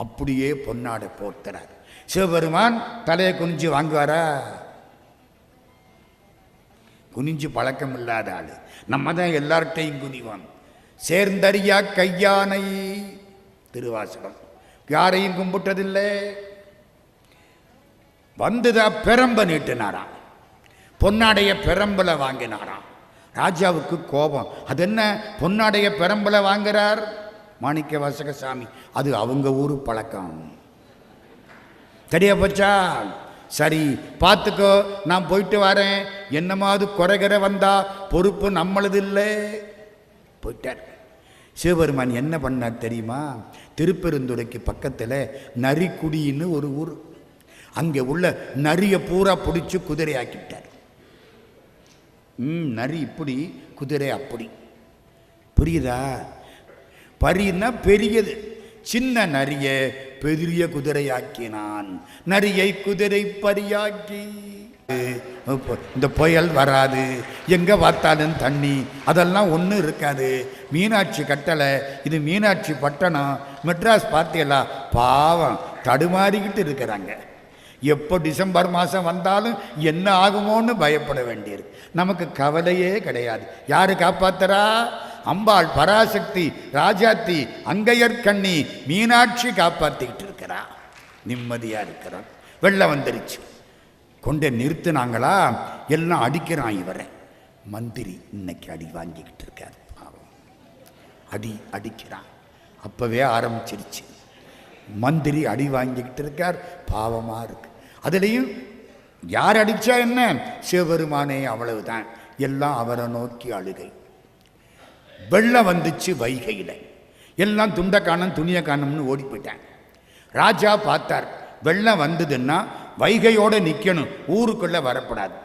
அப்படியே பொன்னாடை போர்த்துறார். சிவபெருமான் தலையை குனிஞ்சு வாங்குவாரா? குனிஞ்சு பழக்கம் இல்லாத ஆளு. நம்ம தான் எல்லார்ட்டையும் குனிவான். சேர்ந்தறியா கையானை திருவாசகம். யாரையும் கும்பிட்டதில்லை. வந்துதான் பெரம்ப நீட்டினாராம். பொன்னாடைய பெரம்பல வாங்கினாராம். ராஜாவுக்கு கோபம். அது என்ன பொன்னாடைய பெரம்பல வாங்குறார்? மாணிக்க வாசகசாமி, அது அவங்க ஊரு பழக்கம். தெரிய போச்சா? சரி பார்த்துக்கோ, நான் போயிட்டு வரேன். என்னமாவது குறைகிற வந்தா பொறுப்பு நம்மளது இல்லை. போயிட்டார். சிவபெருமான் என்ன பண்ணார் தெரியுமா? திருப்பெருந்துறைக்கு பக்கத்தில் நரிக்குடின்னு ஒரு ஊர். அங்கே உள்ள நரிய பூரா பிடிச்சி குதிரை ஆக்கிட்டார். நரி இப்படி, குதிரை அப்படி. புரியுதா? பரின்னா பெரியது. சின்ன நரிய பெரிய குதிரையாக்கினான். நரியை குதிரை பரியாக்கி. இந்த புயல் வராது, எங்கே பார்த்தாலும் தண்ணி, அதெல்லாம் ஒன்றும் இருக்காது. மீனாட்சி கட்டளை, இது மீனாட்சி பட்டணம். மெட்ராஸ் பார்த்தியலா, பாவம் தடுமாறிக்கிட்டு இருக்கிறாங்க. எப்போ டிசம்பர் மாதம் வந்தாலும் என்ன ஆகுமோன்னு பயப்பட வேண்டியிருக்கு. நமக்கு கவலையே கிடையாது. யார் காப்பாத்துறா? அம்பாள் பராசக்தி ராஜாத்தி அங்கையர்கண்ணி மீனாட்சி காப்பாற்றிக்கிட்டு இருக்கிறா. நிம்மதியாக இருக்கிறான். வெள்ளம் வந்துருச்சு, கொண்டே நிறுத்தினாங்களா, எல்லாம் அடிக்கிறான். இவரை மந்திரி இன்னைக்கு அடி வாங்கிக்கிட்டு இருக்கார். பாவம் அடிக்கிறான். அப்போவே ஆரம்பிச்சிருச்சு. மந்திரி அடி வாங்கிக்கிட்டு இருக்கார். பாவமாக இருக்கு. அதுலேயும் யார் அடித்தா என்ன, சிவபெருமானே, அவ்வளவுதான். எல்லாம் அவரை நோக்கி அழுகை. வெள்ளம் வந்துச்சு வைகையில். எல்லாம் துண்டை காணும் துணியை காணும்னு ஓடி போயிட்டேன். ராஜா பார்த்தார், வெள்ளம் வந்ததுன்னா வைகையோடு நிற்கணும், ஊருக்குள்ளே வரக்கூடாது.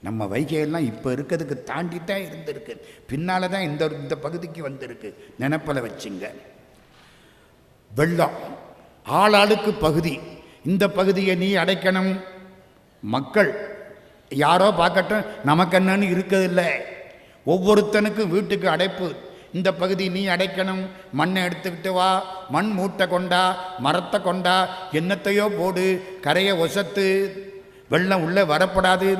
நம்ம வைகையெல்லாம் இப்போ இருக்கிறதுக்கு தாண்டி தான் இருந்திருக்கு, பின்னால் தான் இந்த பகுதிக்கு வந்திருக்கு. நினைப்பில் வச்சுங்க. வெள்ளம் ஆளாளுக்கு பகுதி, இந்த பகுதியை நீ அடைக்கணும். மக்கள் யாரோ பார்க்கட்டும், நமக்கு என்னன்னு இருக்கிறதில்லை. ஒவ்வொருத்தனுக்கும் வீட்டுக்கு அடைப்பு. இந்த பகுதி நீ அடைக்கணும். மண்ணை எடுத்துக்கிட்டு வா, மண் மூட்டை கொண்டா, மரத்தை கொண்டா, என்னத்தையோ போடு, கரையை ஒசத்து, வெள்ளம் உள்ளே வரப்படாது.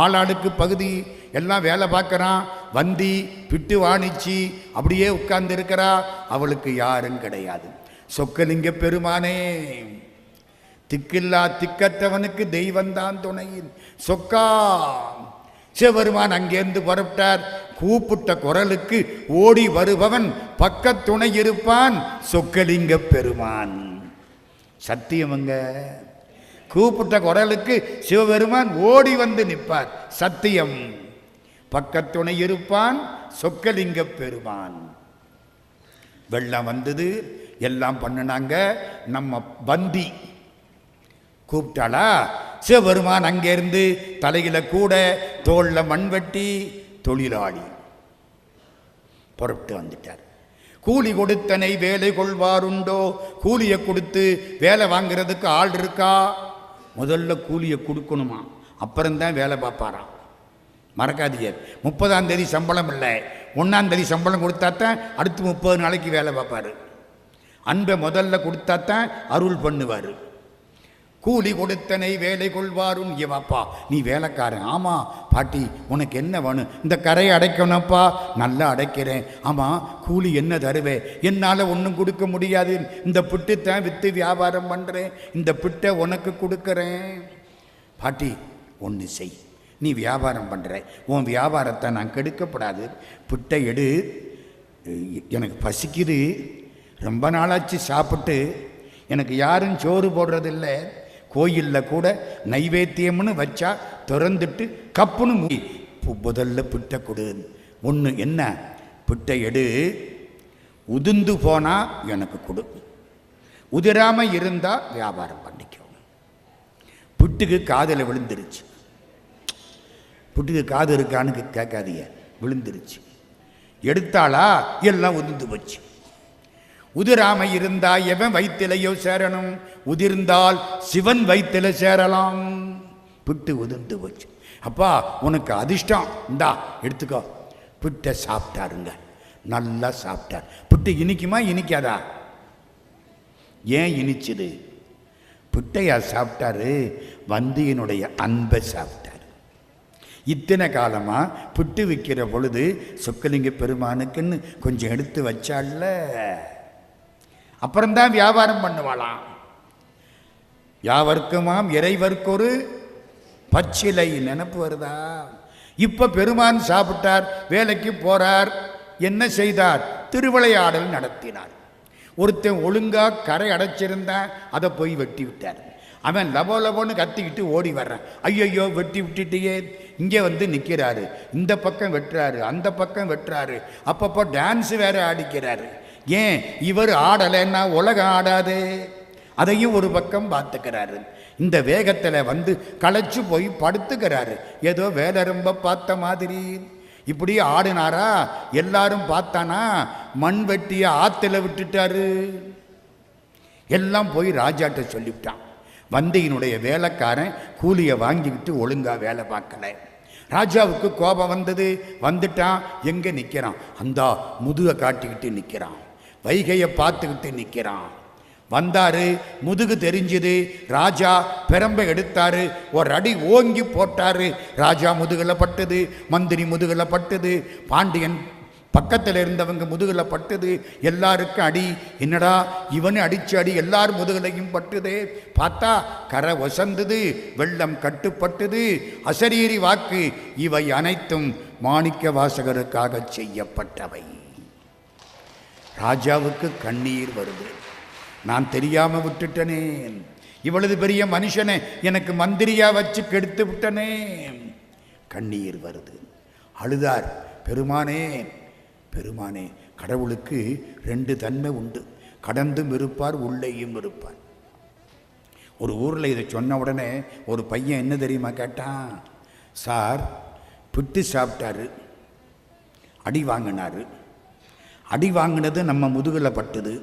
ஆளாளுக்கு பகுதி. எல்லாம் வேலை பார்க்குறான். வந்தி பிட்டு வாணிச்சு அப்படியே உட்கார்ந்து இருக்கிறா. அவளுக்கு யாரும் கிடையாது. சொக்கலிங்க பெருமானே, திக்கில்லா திக்கற்றவனுக்கு தெய்வந்தான் துணையின் சொக்கா. சிவபெருமான் அங்கேருந்து புறப்பட்டார். கூப்பிட்ட குரலுக்கு ஓடி வருபவன் பக்கத்துணை இருப்பான் சொக்கலிங்க பெருமான். சத்தியமங்க. கூப்பிட்ட குரலுக்கு சிவபெருமான் ஓடி வந்து நிற்பார். சத்தியம். பக்கத்துணை இருப்பான் சொக்கலிங்க பெருமான். வெள்ளம் வந்தது, எல்லாம் பண்ணினாங்க. நம்ம பந்தி கூப்பிட்டாளா, சிவபெருமான் அங்கேருந்து தலையில கூட, தோல்ல மண்வெட்டி, தொழிலாளி புறப்பட்டு வந்துட்டார். கூலி கொடுத்தனை வேலை கொள்வாருண்டோ? கூலியை கொடுத்து வேலை வாங்கிறதுக்கு ஆள் இருக்கா? முதல்ல கூலியை கொடுக்கணுமா, அப்புறம்தான் வேலை பார்ப்பாராம். மறக்காதீங்க. 30ஆம் தேதி சம்பளம் இல்லை, 1ஆம் தேதி சம்பளம் கொடுத்தாத்தான் அடுத்து 30 நாளைக்கு வேலை பார்ப்பார். அன்பை முதல்ல கொடுத்தாத்தான் அருள் பண்ணுவார். கூலி கொடுத்தனை வேலை கொள்வாரும். ஏவாப்பா நீ வேலைக்காரன்? ஆமாம் பாட்டி, உனக்கு என்ன வேணும்? இந்த கரையை அடைக்கணும்ப்பா. நல்லா அடைக்கிறேன். ஆமாம், கூலி என்ன தருவேன்? என்னால் ஒன்றும் கொடுக்க முடியாது. இந்த பிட்டுத்தான் விற்று வியாபாரம் பண்ணுறேன், இந்த பிட்டை உனக்கு கொடுக்குறேன். பாட்டி ஒன்று செய், நீ வியாபாரம் பண்ணுற, உன் வியாபாரத்தை நான் கெடுக்கப்படாது. பிட்டை எடு, எனக்கு பசிக்குது, ரொம்ப நாளாச்சு சாப்பிட்டு, எனக்கு யாரும் சோறு போடுறதில்லை. கோயிலில் கூட நைவேத்தியம்னு வச்சா திறந்துட்டு கப்புன்னு முதல்ல பிட்டை கொடு. ஒன்று என்ன, பிட்டை எடு, உதிர்ந்து போனால் எனக்கு கொடு, உதிராமல் இருந்தால் வியாபாரம் பண்ணிக்கோ. பிட்டுக்கு காதில் விழுந்துருச்சு. பிட்டுக்கு காது இருக்கான்னு கேட்காதீங்க, விழுந்துருச்சு. எடுத்தாளா, எல்லாம் உதிர்ந்து போச்சு. உதிராமை இருந்தா எவன் வயிற்றிலையோ சேரணும், உதிர்ந்தால் சிவன் வயிற்றில சேரலாம். பிட்டு உதிர்ந்து போச்சு. அப்பா உனக்கு அதிர்ஷ்டம், இந்தா எடுத்துக்கோ. பிட்டை சாப்பிட்டாருங்க, நல்லா சாப்பிட்டார். பிட்டு இனிக்குமா இனிக்காதா? ஏன் இனிச்சுது? பிட்டையா சாப்பிட்டாரு? வந்தியனுடைய அன்பை சாப்பிட்டார். இத்தனை காலமாக பிட்டு விற்கிற பொழுது சொக்கலிங்க பெருமானுக்குன்னு கொஞ்சம் எடுத்து வச்சால, அப்புறம்தான் வியாபாரம் பண்ணுவாளாம். யாவர்க்குமாம் இறைவர்க்கொரு பச்சிலை. நினப்பு வருதா? இப்போ பெருமான் சாப்பிட்டார், வேலைக்கு போறார். என்ன செய்தார்? திருவிளையாடல் நடத்தினார். ஒருத்தன் ஒழுங்கா கரை அடைச்சிருந்தான், அதை போய் வெட்டி விட்டார். அவன் லபோ லபோன்னு கத்திக்கிட்டு ஓடி வர்றான். ஐயோ வெட்டி விட்டுட்டியே. இங்கே வந்து நிற்கிறாரு, இந்த பக்கம் வெட்டுறாரு, அந்த பக்கம் வெட்டுறாரு, அப்பப்போ டான்ஸு வேற ஆடிக்கிறாரு. ஏன் இவர் ஆடலைன்னா உலகம் ஆடாது. அதையும் ஒரு பக்கம் பார்த்துக்கிறாரு. இந்த வேகத்தில் வந்து களைச்சு போய் படுத்துக்கிறாரு. ஏதோ வேலை ரொம்ப பார்த்த மாதிரி இப்படி ஆடினாரா? எல்லாரும் பார்த்தானா? மண் வெட்டிய ஆற்றுல விட்டுட்டாரு. எல்லாம் போய் ராஜாட்ட சொல்லிவிட்டான். வந்தையினுடைய வேலைக்காரன் கூலியை வாங்கிக்கிட்டு ஒழுங்கா வேலை பார்க்கல. ராஜாவுக்கு கோபம் வந்தது. வந்துட்டான். எங்கே நிற்கிறான்? அந்த முதுகை காட்டிக்கிட்டு நிற்கிறான், வைகையை பார்த்துக்கிட்டு நிற்கிறான். வந்தாரு, முதுகு தெரிஞ்சது. ராஜா பெரம்பை எடுத்தாரு, ஒரு அடி ஓங்கி போட்டாரு. ராஜா முதுகில் பட்டது, மந்திரி முதுகில் பட்டது, பாண்டியன் பக்கத்தில் இருந்தவங்க முதுகில் பட்டது. எல்லாருக்கும் அடி. என்னடா இவனு அடிச்சு அடி எல்லாரும் முதுகலையும் பட்டுது. பார்த்தா கரை ஒசந்தது, வெள்ளம் கட்டுப்பட்டது. அசரீரி வாக்கு. இவை அனைத்தும் மாணிக்க வாசகருக்காக செய்யப்பட்டவை. ராஜாவுக்கு கண்ணீர் வருது. நான் தெரியாம விட்டுட்டனே, இவ்வளவு பெரிய மனுஷனை எனக்கு மந்திரியா வச்சு கெடுத்து விட்டனே. கண்ணீர் வருது. அழுதார். பெருமானே, பெருமானே, கடவுளுக்கு 2 தன்மை உண்டு, கடந்தும் இருப்பார், உள்ளேயும் இருப்பார். ஒரு ஊரில் இதை சொன்ன உடனே ஒரு பையன் என்ன தெரியுமா கேட்டான்? சார், பிட்டு சாப்பிட்டாரு, அடி வாங்கினாரு. அடி வாங்கினது நம்ம முதுகில் பட்டுது.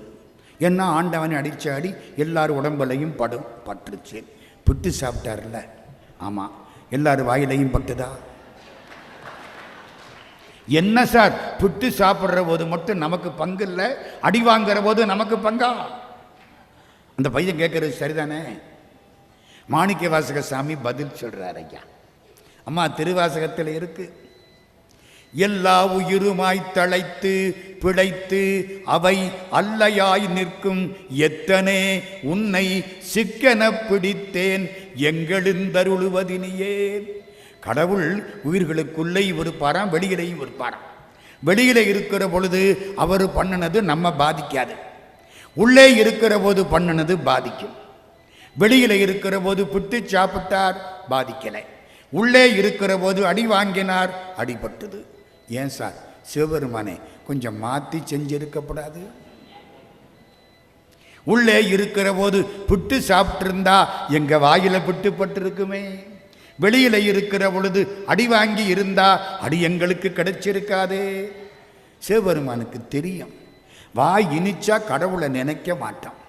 ஏன்னா ஆண்டவனை அடித்த அடி எல்லாரும் உடம்புலையும் பட்டுருச்சு. பிட்டு சாப்பிட்டார்ல? ஆமாம். எல்லாரும் வாயிலையும் பட்டுதா? என்ன சார், பிட்டு சாப்பிட்ற போது மட்டும் நமக்கு பங்கு இல்லை, அடி வாங்குற போது நமக்கு பங்கா? அந்த பையன் கேட்கறது சரிதானே? மாணிக்க வாசக சாமி பதில் சொல்றார். ஐயா, அம்மா திருவாசகத்தில் இருக்கு, எல்லா உயிருமாய் தழைத்து பிழைத்து அவை அல்லையாய் நிற்கும் எத்தனே உன்னை சிக்கன பிடித்தேன் எங்களுந்தருளுவதினியே. கடவுள் உயிர்களுக்குள்ளே இருப்பாராம், வெளியிலையும் இருப்பாராம். வெளியில இருக்கிற பொழுது அவர் பண்ணினது நம்ம பாதிக்காது, உள்ளே இருக்கிற போது பண்ணினது பாதிக்கும். வெளியில இருக்கிற போது பிட்டு சாப்பிட்டார், பாதிக்கலை. உள்ளே இருக்கிற போது அடி வாங்கினார், அடிபட்டது. ஏன் சார் சிவபெருமானே கொஞ்சம் மாற்றி செஞ்சிருக்கப்படாது? உள்ளே இருக்கிற போது புட்டு சாப்பிட்டிருந்தா எங்க வாயில புட்டு பட்டிருக்குமே. வெளியில இருக்கிற பொழுது அடி வாங்கி இருந்தா அடி எங்களுக்கு கிடைச்சிருக்காதே. சிவபெருமானுக்கு தெரியும், வாய் இனிச்சா கடவுளை நினைக்க மாட்டான்,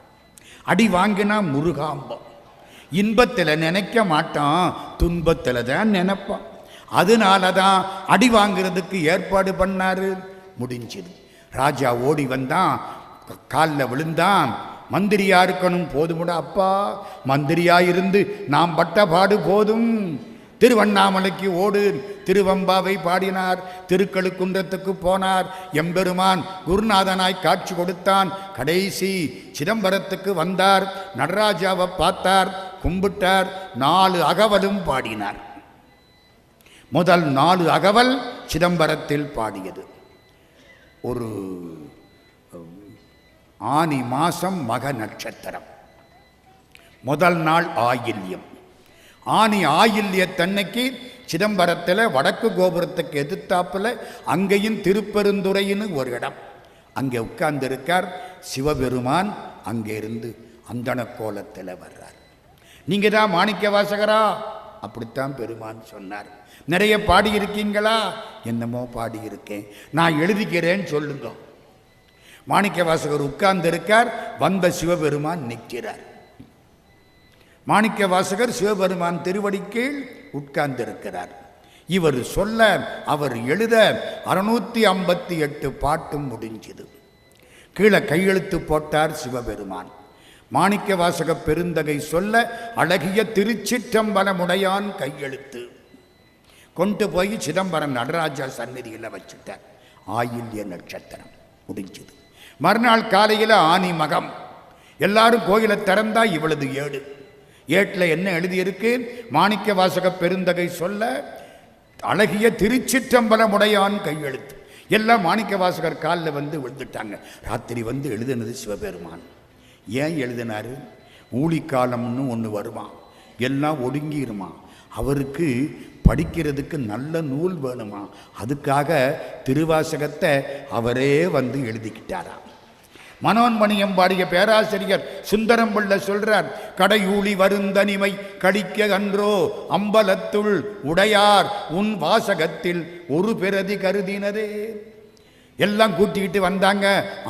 அடி வாங்கினா முருகாம்பம். இன்பத்தில் நினைக்க மாட்டான், துன்பத்தில் தான் நினைப்பான். அதனால தான் அடி வாங்கிறதுக்கு ஏற்பாடு பண்ணாரு. முடிஞ்சது. ராஜா ஓடி வந்தான், காலில் விழுந்தான். மந்திரியா இருக்கணும், போதுமுடா அப்பா, மந்திரியா இருந்து நாம் பட்ட பாடு போதும். திருவண்ணாமலைக்கு ஓடு, திருவம்பாவை பாடினார், திருக்கழுக்குன்றத்துக்கு போனார். எம்பெருமான் குருநாதனாய் காட்சி கொடுத்தான். கடைசி சிதம்பரத்துக்கு வந்தார், நடராஜாவை பார்த்தார், கும்பிட்டார், 4 அகவலும் பாடினார். முதல் 4 அகவல் சிதம்பரத்தில் பாடியது. ஒரு ஆனி மாசம் மக நட்சத்திரம், முதல் நாள் ஆயில்யம். ஆனி ஆயில்யத்தன்னைக்கு சிதம்பரத்தில் வடக்கு கோபுரத்துக்கு எதிர்த்தாப்பில் அங்கேயும் திருப்பெருந்துறைன்னு ஒரு இடம், அங்கே உட்கார்ந்திருக்கார் சிவபெருமான். அங்கே இருந்து அந்தன கோலத்தில் வர்றார். நீங்க தான் மாணிக்க வாசகரா? அப்படித்தான் பெருமான் சொன்னார். நிறைய பாடியிருக்கீங்களா? என்னமோ பாடியிருக்கேன், நான் எழுதிக்கிறேன்னு சொல்லுங்க. மாணிக்க வாசகர் உட்கார்ந்து இருக்கார், வந்த சிவபெருமான் நிற்கிறார். மாணிக்க வாசகர் சிவபெருமான் திருவடிக்கீழ் உட்கார்ந்து இருக்கிறார். இவர் சொல்ல அவர் எழுத 658 பாட்டும் முடிஞ்சது. கீழே கையெழுத்து போட்டார் சிவபெருமான். மாணிக்க வாசக பெருந்தகை சொல்ல அழகிய திருச்சிற்றம்பலமுடையான் கையெழுத்து. கொண்டு போய் சிதம்பரம் நடராஜா சந்நிதியில் வச்சுட்டார். ஆயில்ய நட்சத்திரம் முடிஞ்சது. மறுநாள் காலையில் ஆனி மகம். எல்லாரும் கோயிலை திறந்தா இவளது ஏடு. ஏட்டில் என்ன எழுதியிருக்கு? மாணிக்க வாசக பெருந்தகை சொல்ல அழகிய திருச்சிற்றம்பலமுடையான் கையெழுத்து. எல்லாம் மாணிக்க வாசகர் காலில் வந்து விழுந்துட்டாங்க. ராத்திரி வந்து எழுதினது சிவபெருமான். ஏன் எழுதினாரு? ஊழிக்காலம்னு ஒன்று வருமா, எல்லாம் ஒடுங்கிருமா, அவருக்கு படிக்கிறதுக்கு நல்ல நூல் வேணுமா, அதுக்காக திருவாசகத்தை அவரே வந்து எழுதிக்கிட்டாரா. மனோன்மணியம் பாடிய பேராசிரியர் சுந்தரம் பிள்ளை சொல்றார், கடையூழி வருந்தனிமை கடிக்க அன்றோ அம்பலத்துள் உடையார் உன் வாசகத்தில் ஒரு பிரதி கருதினரே. எல்லாம் கூட்டிக்கிட்டு வந்தாங்க.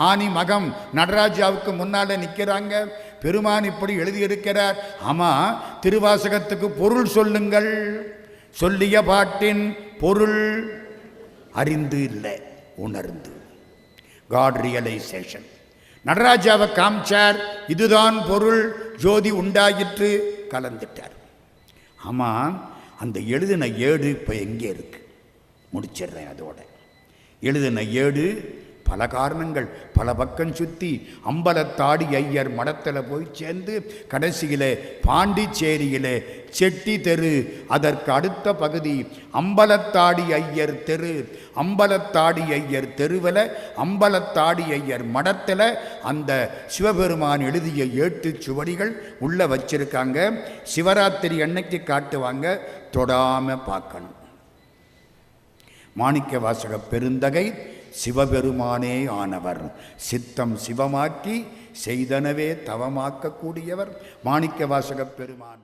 ஆனி மகம் நடராஜாவுக்கு முன்னால நிற்கிறாங்க. பெருமான் இப்படி எழுதியிருக்கிறார். ஆமா, திருவாசகத்துக்கு பொருள் சொல்லுங்கள். சொல்லிய பாட்டின் பொருள் அறிந்து இல்லை, உணர்ந்து. God realisation. நடராஜாவை காமிச்சார், இதுதான் பொருள், ஜோதி உண்டாயிற்று, கலந்துட்டார். ஆமாம், அந்த எழுதின ஏடு இப்போ எங்கே இருக்கு? முடிச்சிடுறேன் அதோட. எழுதின ஏடு பல காரணங்கள், பல பக்கம் சுற்றி அம்பலத்தாடி ஐயர் மடத்தில் போய் சேர்ந்து கடைசியில் பாண்டிச்சேரியில் செட்டி தெரு, அதற்கு அடுத்த பகுதி அம்பலத்தாடி ஐயர் தெரு. அம்பலத்தாடி ஐயர் தெருவில் அம்பலத்தாடி ஐயர் மடத்தில் அந்த சிவபெருமான் எழுதிய ஏட்டு சுவடிகள் உள்ளே வச்சிருக்காங்க. சிவராத்திரி அன்னைக்கு காட்டுவாங்க, தொடாமல் பார்க்கணும். மாணிக்க வாசக பெருந்தகை சிவபெருமானே ஆனவர், சித்தம் சிவமாக்கி செய்தனவே தவமாக்கக்கூடியவர் மாணிக்க வாசக பெருமான்.